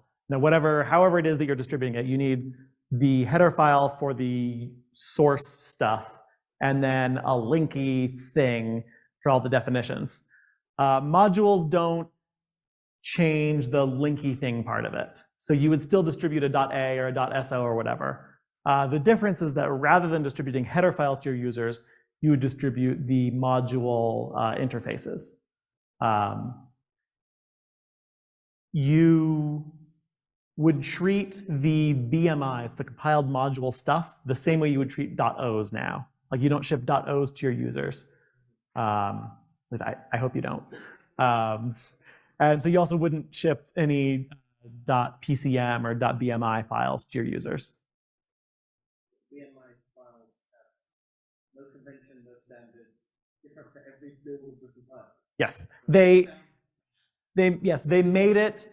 however it is that you're distributing it. You need the header file for the source stuff, and then a linky thing for all the definitions. Modules don't change the linky thing part of it. So you would still distribute a .a or a .so or whatever. The difference is that rather than distributing header files to your users, you would distribute the module interfaces. You would treat the BMIs, the compiled module stuff, the same way you would treat .os now. Like you don't ship .os to your users. At least I hope you don't. And so you also wouldn't ship any .pcm or .bmi files to your users. BMI files have no convention, no standard, different for every build of the file. Yes, they made it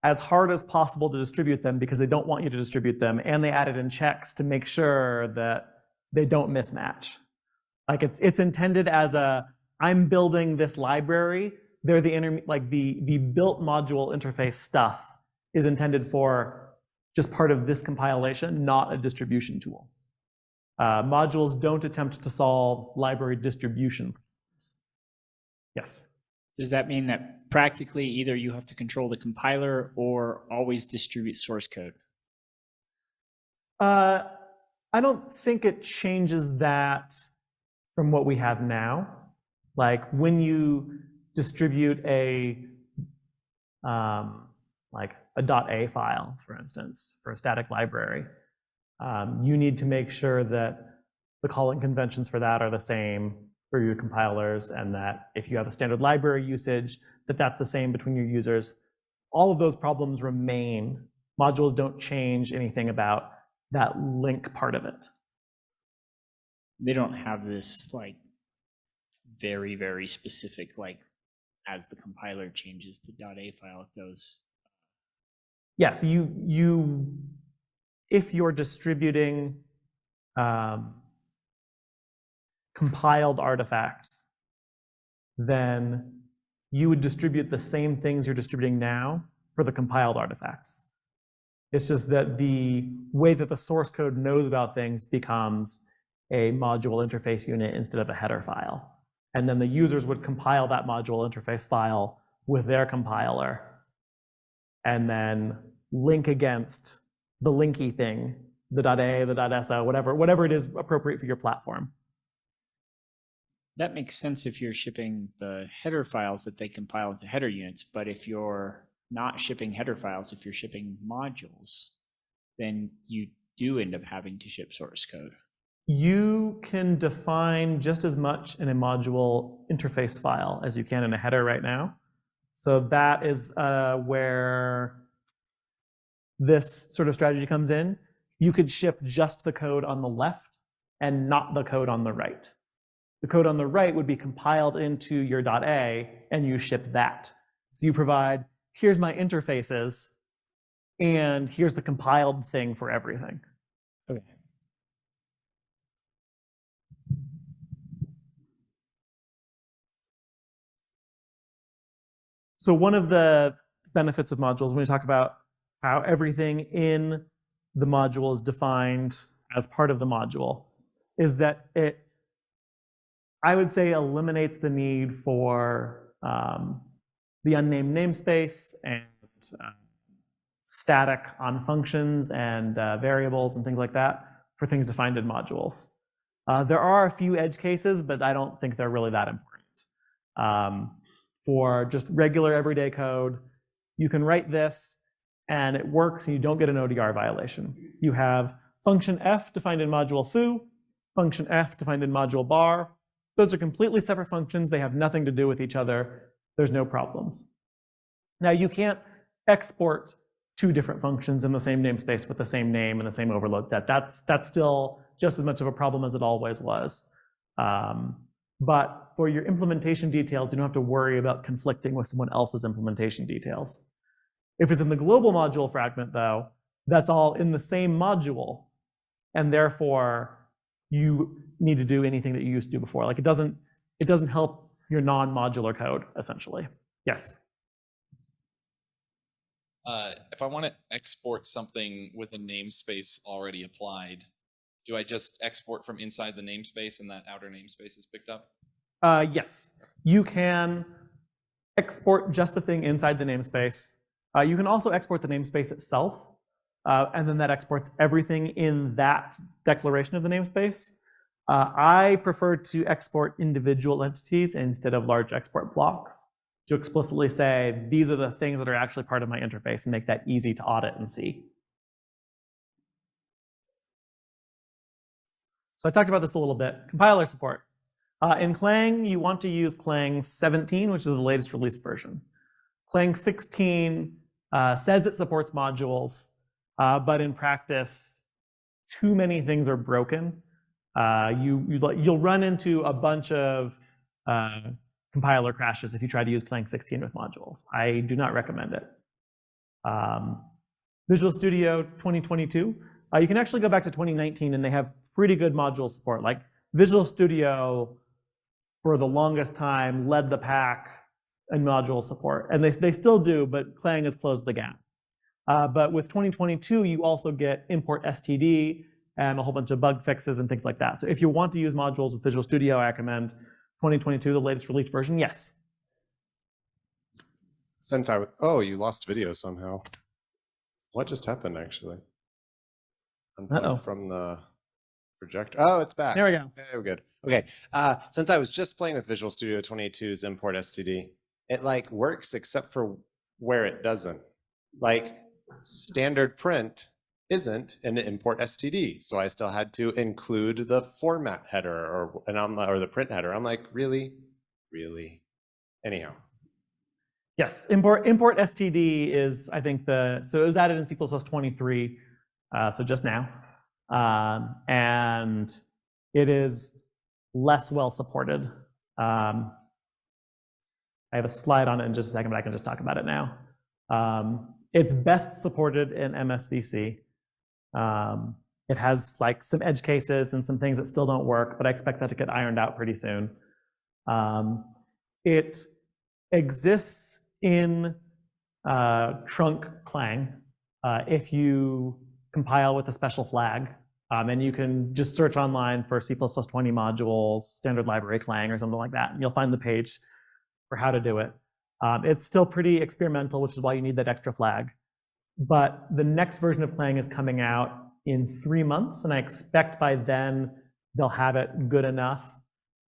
as hard as possible to distribute them because they don't want you to distribute them, and they added in checks to make sure that they don't mismatch. Like it's intended as a, I'm building this library. They're the built module interface stuff is intended for just part of this compilation, not a distribution tool. Modules don't attempt to solve library distribution problems. Yes. Does that mean that practically either you have to control the compiler or always distribute source code? I don't think it changes that from what we have now. Like when you distribute a .a file, for instance, for a static library, you need to make sure that the calling conventions for that are the same for your compilers, and that if you have a standard library usage, that's the same between your users. All of those problems remain. Modules don't change anything about that link part of it. They don't have this like very, very specific, like as the compiler changes the .a file, it goes. Yes, if you're distributing compiled artifacts, then you would distribute the same things you're distributing now for the compiled artifacts. It's just that the way that the source code knows about things becomes a module interface unit instead of a header file. And then the users would compile that module interface file with their compiler and then link against the linky thing, the .a, the .so, whatever it is appropriate for your platform. That makes sense if you're shipping the header files that they compile into header units, but if you're not shipping header files, if you're shipping modules, then you do end up having to ship source code. You can define just as much in a module interface file as you can in a header right now. So that is where this sort of strategy comes in. You could ship just the code on the left and not the code on the right. The code on the right would be compiled into your .a, and you ship that. So you provide, here's my interfaces, and here's the compiled thing for everything. Okay. So one of the benefits of modules, when we talk about how everything in the module is defined as part of the module, is that it, I would say, eliminates the need for the unnamed namespace and static on functions and variables and things like that for things defined in modules. There are a few edge cases, but I don't think they're really that important. For just regular everyday code, you can write this and it works and you don't get an ODR violation. You have function f defined in module foo, function f defined in module bar. Those are completely separate functions. They have nothing to do with each other. There's no problems. Now you can't export two different functions in the same namespace with the same name and the same overload set. That's still just as much of a problem as it always was. But for your implementation details, you don't have to worry about conflicting with someone else's implementation details. If it's in the global module fragment, though, that's all in the same module, and therefore you need to do anything that you used to do before. Like it doesn't help your non-modular code, essentially. Yes. If I want to export something with a namespace already applied, do I just export from inside the namespace and that outer namespace is picked up? Yes, you can export just the thing inside the namespace. You can also export the namespace itself, and then that exports everything in that declaration of the namespace. I prefer to export individual entities instead of large export blocks to explicitly say, these are the things that are actually part of my interface and make that easy to audit and see. So I talked about this a little bit. Compiler support. In Clang, you want to use Clang 17, which is the latest release version. Clang 16 says it supports modules, but in practice, too many things are broken. You'll run into a bunch of compiler crashes if you try to use Clang 16 with modules. I do not recommend it. Visual Studio 2022, you can actually go back to 2019 and they have pretty good module support. Like Visual Studio, for the longest time, led the pack in module support. And they still do, but Clang has closed the gap. But with 2022, you also get import STD and a whole bunch of bug fixes and things like that. So if you want to use modules with Visual Studio, I recommend 2022, the latest release version, yes. Oh, you lost video somehow. What just happened, actually? Unplugged from the projector. Oh, it's back. There we go. Okay, we're good. Okay, since I was just playing with Visual Studio 22's import STD, it like works except for where it doesn't. Like standard print isn't an import STD, so I still had to include the format header or the print header. I'm like, really? Anyhow. Yes, import STD is, I think, so it was added in C++ 23, so just now. And it is less well supported. I have a slide on it in just a second, but I can just talk about it now. It's best supported in MSVC. It has like some edge cases and some things that still don't work, but I expect that to get ironed out pretty soon. It exists in trunk Clang if you compile with a special flag. And you can just search online for C++ 20 modules, standard library Clang or something like that, and you'll find the page for how to do it. It's still pretty experimental, which is why you need that extra flag. But the next version of Clang is coming out in 3 months, and I expect by then they'll have it good enough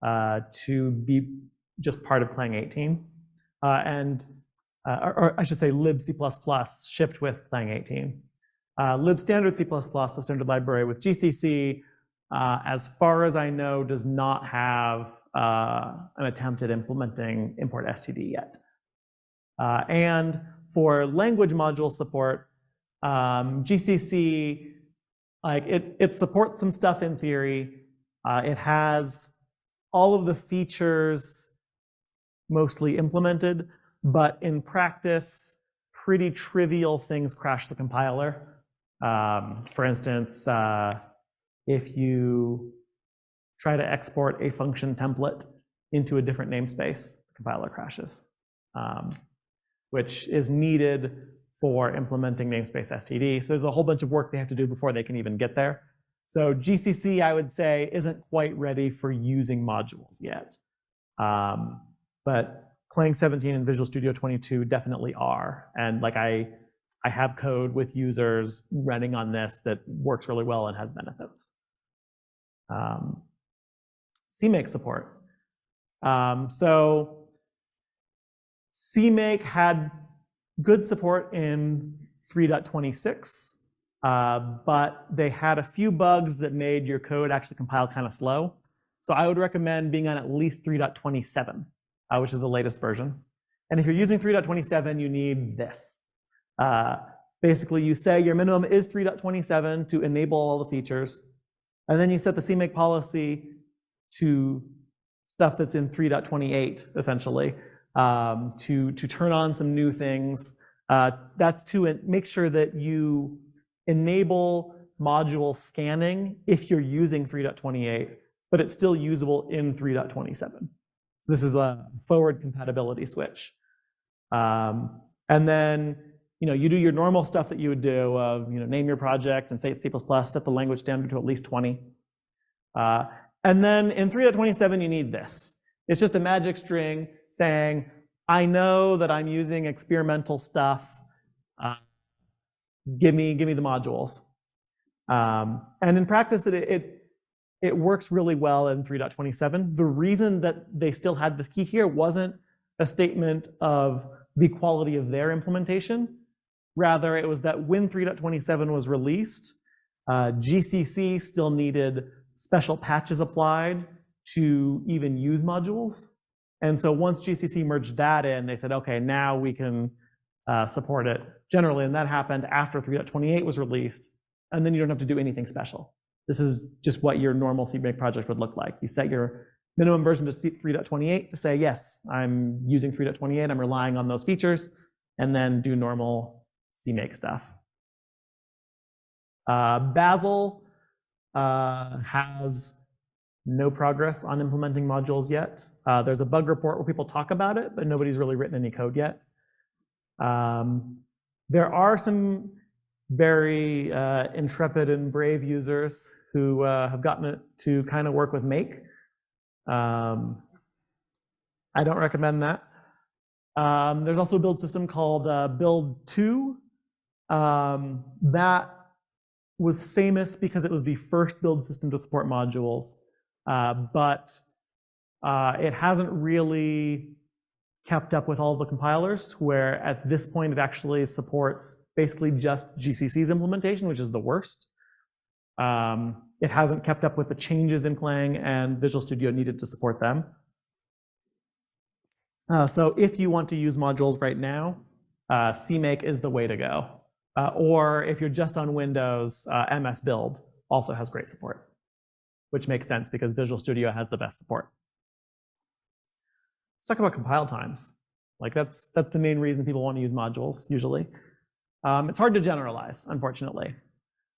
to be just part of Clang 18. Or I should say lib C++ shipped with Clang 18. Lib standard C++, the standard library with GCC, as far as I know, does not have an attempt at implementing import STD yet. And for language module support, GCC, like it supports some stuff in theory. It has all of the features mostly implemented, but in practice, pretty trivial things crash the compiler. For instance, if you try to export a function template into a different namespace, the compiler crashes, which is needed for implementing namespace STD. So there's a whole bunch of work they have to do before they can even get there. So GCC, I would say, isn't quite ready for using modules yet. But Clang 17 and Visual Studio 22 definitely are. And like I have code with users running on this that works really well and has benefits. CMake support. So CMake had good support in 3.26, but they had a few bugs that made your code actually compile kind of slow. So I would recommend being on at least 3.27, which is the latest version. And if you're using 3.27, you need this. Basically, you say your minimum is 3.27 to enable all the features, and then you set the CMake policy to stuff that's in 3.28, essentially, to turn on some new things. That's to make sure that you enable module scanning if you're using 3.28, but it's still usable in 3.27. So this is a forward compatibility switch. And then, you do your normal stuff that you would do of, name your project and say it's C++, set the language standard to at least 20. And then in 3.27, you need this. It's just a magic string saying, I know that I'm using experimental stuff. Give me the modules. And in practice, it works really well in 3.27. The reason that they still had this key here wasn't a statement of the quality of their implementation. Rather, it was that when 3.27 was released, GCC still needed special patches applied to even use modules. And so once GCC merged that in, they said, okay, now we can support it generally. And that happened after 3.28 was released. And then you don't have to do anything special. This is just what your normal CMake project would look like. You set your minimum version to 3.28 to say, yes, I'm using 3.28, I'm relying on those features, and then do normal CMake stuff. Bazel has no progress on implementing modules yet. There's a bug report where people talk about it, but nobody's really written any code yet. There are some very intrepid and brave users who have gotten it to kind of work with Make. I don't recommend that. There's also a build system called Build 2. That was famous because it was the first build system to support modules, but it hasn't really kept up with all of the compilers, where at this point it actually supports basically just GCC's implementation, which is the worst. It hasn't kept up with the changes in Clang, and Visual Studio needed to support them. So if you want to use modules right now, CMake is the way to go. Or if you're just on Windows, MS Build also has great support, which makes sense because Visual Studio has the best support. Let's talk about compile times. Like that's the main reason people want to use modules usually. It's hard to generalize, unfortunately,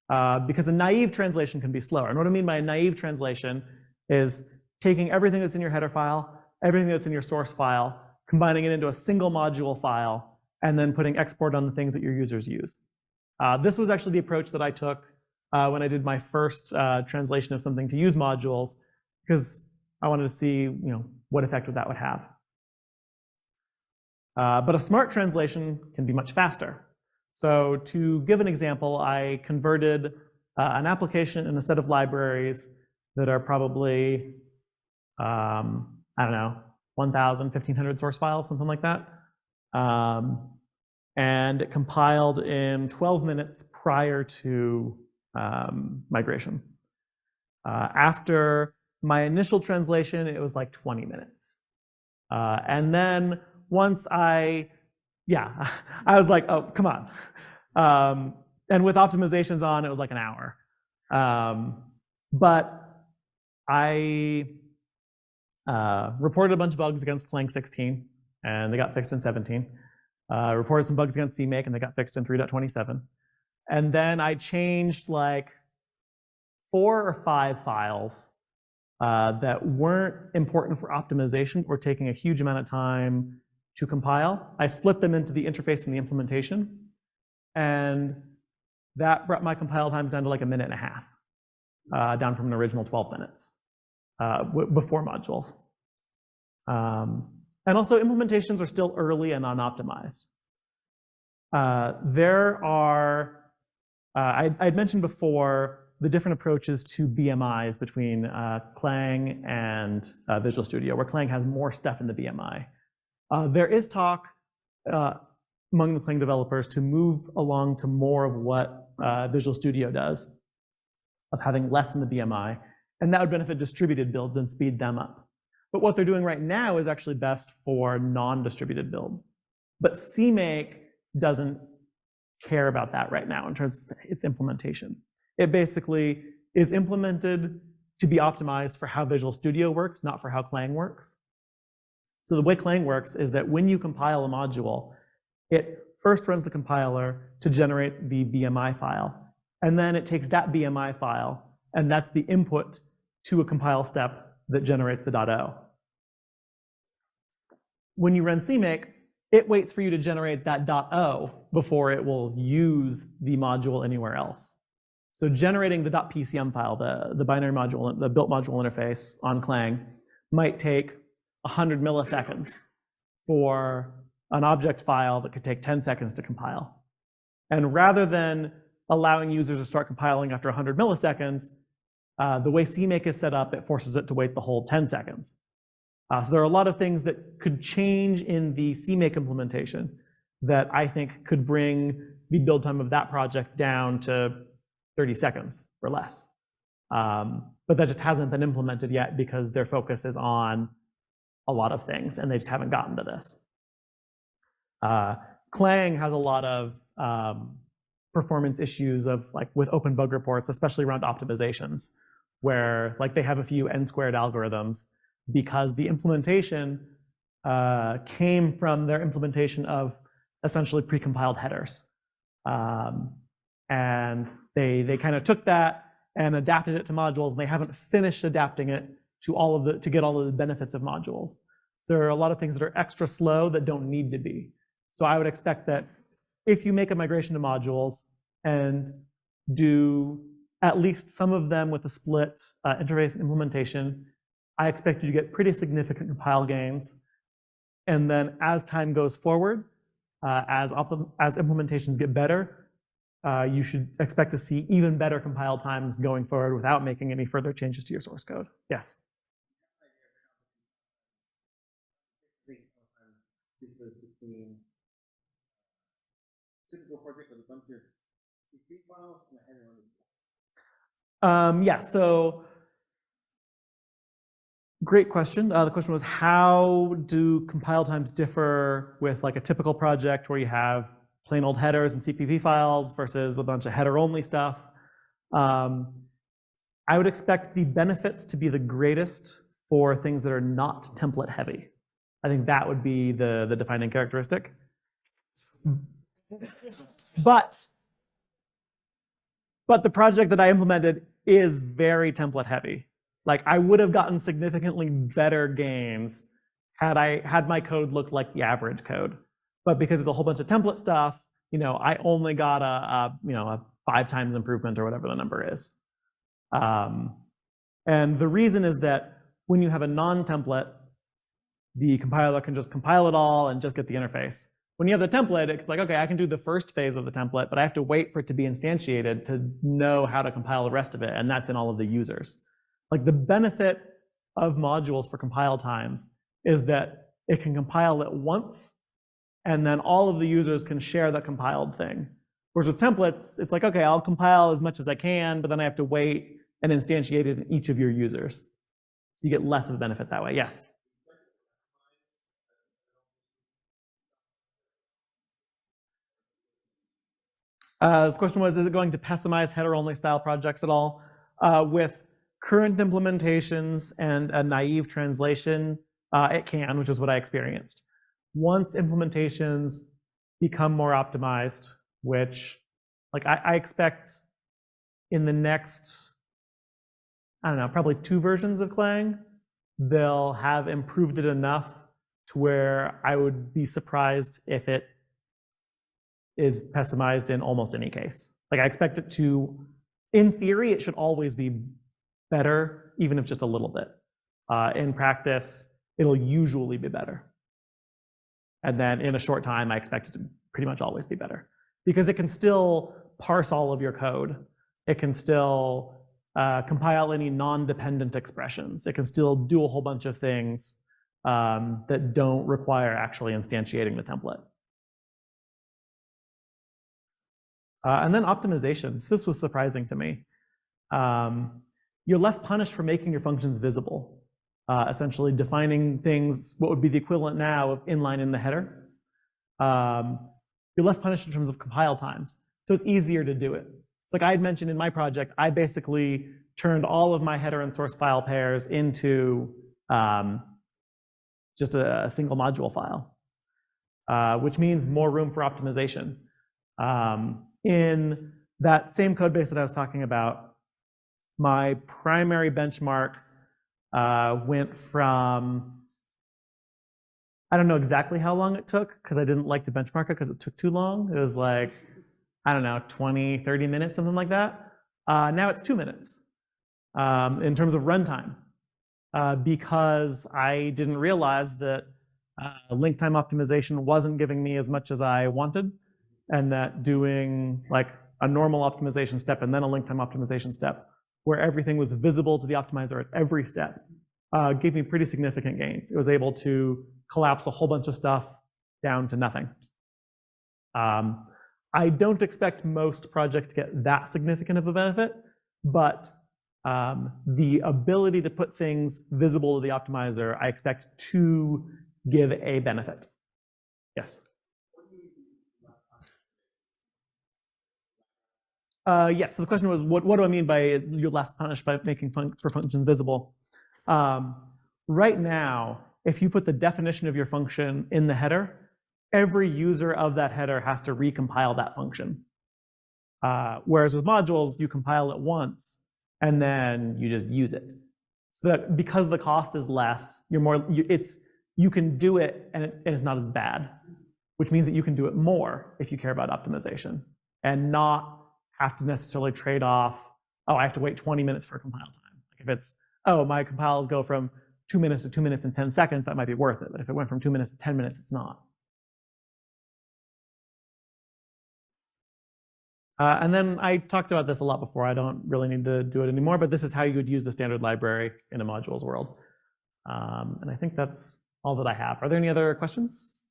because a naive translation can be slower. And what I mean by a naive translation is taking everything that's in your header file, everything that's in your source file, combining it into a single module file, and then putting export on the things that your users use. This was actually the approach that I took when I did my first translation of something to use modules, because I wanted to see what effect that would have. But a smart translation can be much faster. So to give an example, I converted an application and a set of libraries that are probably, I don't know, 1,000, 1,500 source files, something like that. And it compiled in 12 minutes prior to migration. After my initial translation, it was like 20 minutes. And then once I was like, oh, come on. And with optimizations on, it was like an hour. But I reported a bunch of bugs against Clang 16, and they got fixed in 17. Reported some bugs against CMake, and they got fixed in 3.27. And then I changed like 4 or 5 files that weren't important for optimization or taking a huge amount of time to compile. I split them into the interface and the implementation, and that brought my compile times down to like 1.5 minutes, down from an original 12 minutes before modules. And also implementations are still early and unoptimized. There are, I'd mentioned before, the different approaches to BMIs between Clang and Visual Studio, where Clang has more stuff in the BMI. There is talk among the Clang developers to move along to more of what Visual Studio does, of having less in the BMI, and that would benefit distributed builds and speed them up. But what they're doing right now is actually best for non-distributed builds. But CMake doesn't care about that right now in terms of its implementation. It basically is implemented to be optimized for how Visual Studio works, not for how Clang works. So the way Clang works is that when you compile a module, it first runs the compiler to generate the BMI file. and then it takes that BMI file, and that's the input to a compile step that generates the .o. When you run CMake, it waits for you to generate that .o before it will use the module anywhere else. So generating the .pcm file, the binary module, the built module interface on Clang, might take 100 milliseconds for an object file that could take 10 seconds to compile. And rather than allowing users to start compiling after 100 milliseconds, the way CMake is set up, it forces it to wait the whole 10 seconds. So there are a lot of things that could change in the CMake implementation that I think could bring the build time of that project down to 30 seconds or less. But that just hasn't been implemented yet because their focus is on a lot of things and they just haven't gotten to this. Clang has a lot of performance issues of like with open bug reports, especially around optimizations, where like they have a few n-squared algorithms because the implementation came from their implementation of essentially precompiled headers. And they kind of took that and adapted it to modules, and they haven't finished adapting it to get all of the benefits of modules. So there are a lot of things that are extra slow that don't need to be. So I would expect that if you make a migration to modules and do at least some of them with a split interface implementation, I expect you to get pretty significant compile gains. And then as time goes forward, as implementations get better, you should expect to see even better compile times going forward without making any further changes to your source code. Yes? Between typical project with a bunch of CP files and a header on it. Yeah, so great question. The question was, how do compile times differ with like a typical project where you have plain old headers and CPP files versus a bunch of header-only stuff? I would expect the benefits to be the greatest for things that are not template heavy. I think that would be the defining characteristic. But the project that I implemented is very template heavy. Like I would have gotten significantly better gains had I had my code look like the average code. But because it's a whole bunch of template stuff, I only got a 5 times improvement or whatever the number is. And the reason is that when you have a non-template, the compiler can just compile it all and just get the interface. When you have the template, it's like, okay, I can do the first phase of the template, but I have to wait for it to be instantiated to know how to compile the rest of it, and that's in all of the users. Like the benefit of modules for compile times is that it can compile it once, and then all of the users can share that compiled thing. Whereas with templates, it's like, okay, I'll compile as much as I can, but then I have to wait and instantiate it in each of your users. So you get less of a benefit that way. Yes? The question was, is it going to pessimize header-only style projects at all? With current implementations and a naive translation, it can, which is what I experienced. Once implementations become more optimized, which like I expect in the next, I don't know, probably 2 versions of Clang, they'll have improved it enough to where I would be surprised if it is pessimized in almost any case. Like I expect it to, in theory, it should always be better, even if just a little bit. In practice, it'll usually be better. And then in a short time, I expect it to pretty much always be better. Because it can still parse all of your code. It can still compile any non-dependent expressions. It can still do a whole bunch of things that don't require actually instantiating the template. And then optimizations. This was surprising to me. You're less punished for making your functions visible. Essentially defining things, what would be the equivalent now of inline in the header. You're less punished in terms of compile times. So it's easier to do it. So like I had mentioned in my project, I basically turned all of my header and source file pairs into just a single module file, which means more room for optimization. In that same code base that I was talking about, my primary benchmark went from, I don't know exactly how long it took because I didn't like to benchmark it because it took too long. It was like, I don't know, 20, 30 minutes, something like that. Now it's 2 minutes in terms of runtime because I didn't realize that link time optimization wasn't giving me as much as I wanted, and that doing like a normal optimization step and then a link time optimization step where everything was visible to the optimizer at every step gave me pretty significant gains. It was able to collapse a whole bunch of stuff down to nothing. I don't expect most projects to get that significant of a benefit, but the ability to put things visible to the optimizer, I expect to give a benefit. Yes. Yes, so the question was, what do I mean by you're less punished by making for functions visible? Right now, if you put the definition of your function in the header, every user of that header has to recompile that function. Whereas with modules, you compile it once, and then you just use it. So that because the cost is less, you can do it and it's not as bad, which means that you can do it more if you care about optimization and not have to necessarily trade off, oh, I have to wait 20 minutes for compile time. Like if it's, oh, my compiles go from 2 minutes to 2 minutes and 10 seconds, that might be worth it. But if it went from 2 minutes to 10 minutes, it's not. And then I talked about this a lot before. I don't really need to do it anymore, but this is how you would use the standard library in a modules world. And I think that's all that I have. Are there any other questions?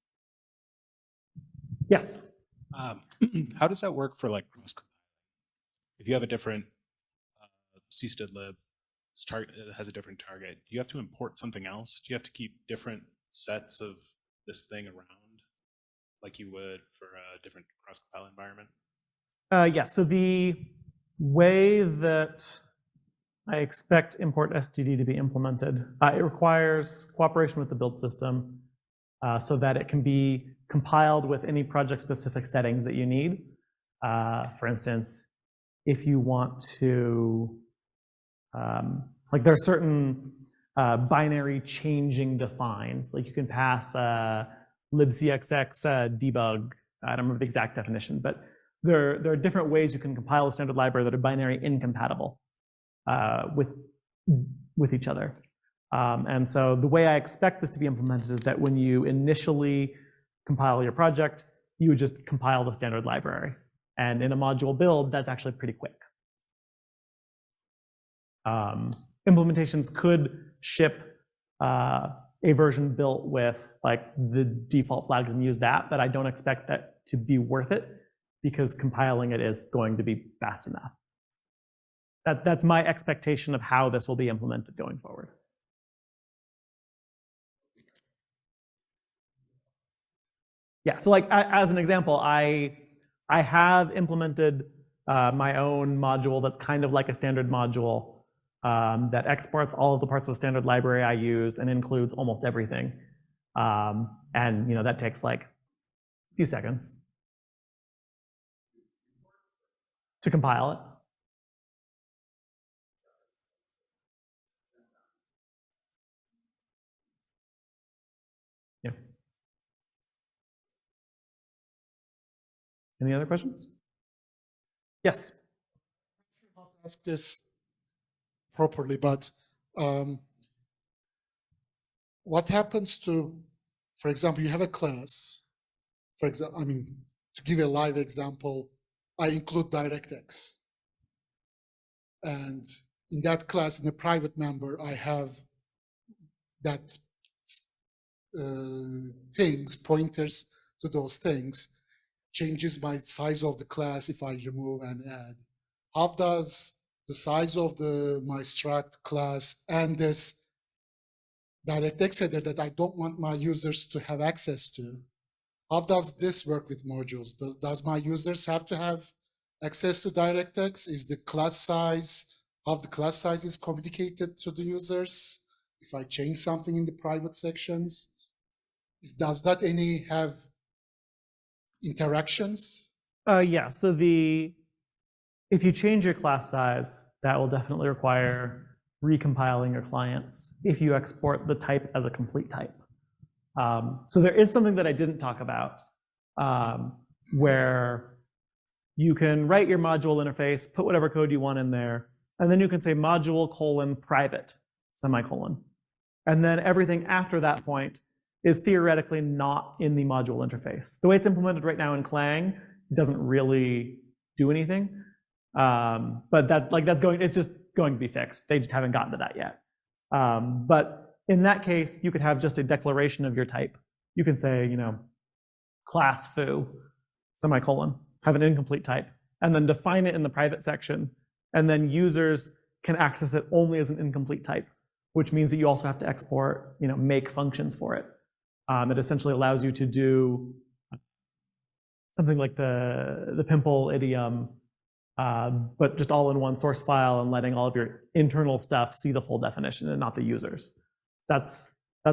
Yes. How does that work for like cross-compiling? If you have a different cstdlib, it has a different target, do you have to import something else? Do you have to keep different sets of this thing around like you would for a different cross-compile environment? Yeah, so the way that I expect import std to be implemented, it requires cooperation with the build system so that it can be compiled with any project-specific settings that you need. For instance, if you want to, like there are certain binary changing defines, like you can pass libcxx debug, I don't remember the exact definition, but there are different ways you can compile a standard library that are binary incompatible with each other. And so the way I expect this to be implemented is that when you initially compile your project, you would just compile the standard library. And in a module build, that's actually pretty quick. Implementations could ship a version built with like the default flags and use that, but I don't expect that to be worth it because compiling it is going to be fast enough. That's my expectation of how this will be implemented going forward. Yeah, so like as an example, I have implemented my own module that's kind of like a standard module that exports all of the parts of the standard library I use and includes almost everything. And that takes like a few seconds to compile it. Yeah. Any other questions? Yes. I'll ask this properly, but what happens to, for example, you have a class, for example, to give a live example, I include DirectX. And in that class, in a private member, I have that things, pointers to those things, changes my size of the class if I remove and add. How does the size of my struct class and this DirectX header that I don't want my users to have access to, how does this work with modules? Does my users have to have access to DirectX? Is the class size, how the class size is communicated to the users? If I change something in the private sections, does that have interactions? Yeah, so the If you change your class size, that will definitely require recompiling your clients if you export the type as a complete type. So there is something that I didn't talk about where you can write your module interface, put whatever code you want in there, and then you can say module : private, semicolon. And then everything after that point is theoretically not in the module interface. The way it's implemented right now in Clang doesn't really do anything. But it's just going to be fixed. They just haven't gotten to that yet. But in that case, you could have just a declaration of your type. You can say, you know, class foo, semicolon, have an incomplete type, and then define it in the private section. And then users can access it only as an incomplete type, which means that you also have to export, you know, make functions for it. It essentially allows you to do something like the pimple idiom, but just all in one source file and letting all of your internal stuff see the full definition and not the users. That's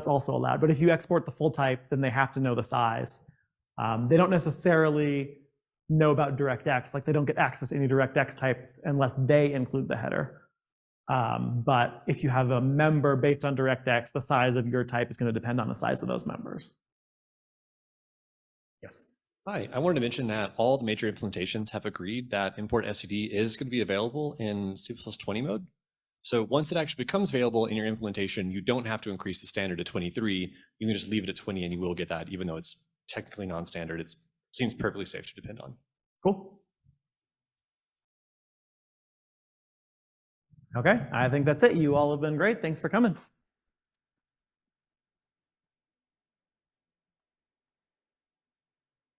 also allowed. But if you export the full type, then they have to know the size. They don't necessarily know about DirectX, like they don't get access to any DirectX types unless they include the header. But if you have a member based on DirectX, the size of your type is going to depend on the size of those members. Yes. Hi, I wanted to mention that all the major implementations have agreed that import std is going to be available in C++ 20 mode. So once it actually becomes available in your implementation, you don't have to increase the standard to 23. You can just leave it at 20 and you will get that, even though it's technically non-standard. It seems perfectly safe to depend on. Cool. Okay, I think that's it. You all have been great. Thanks for coming.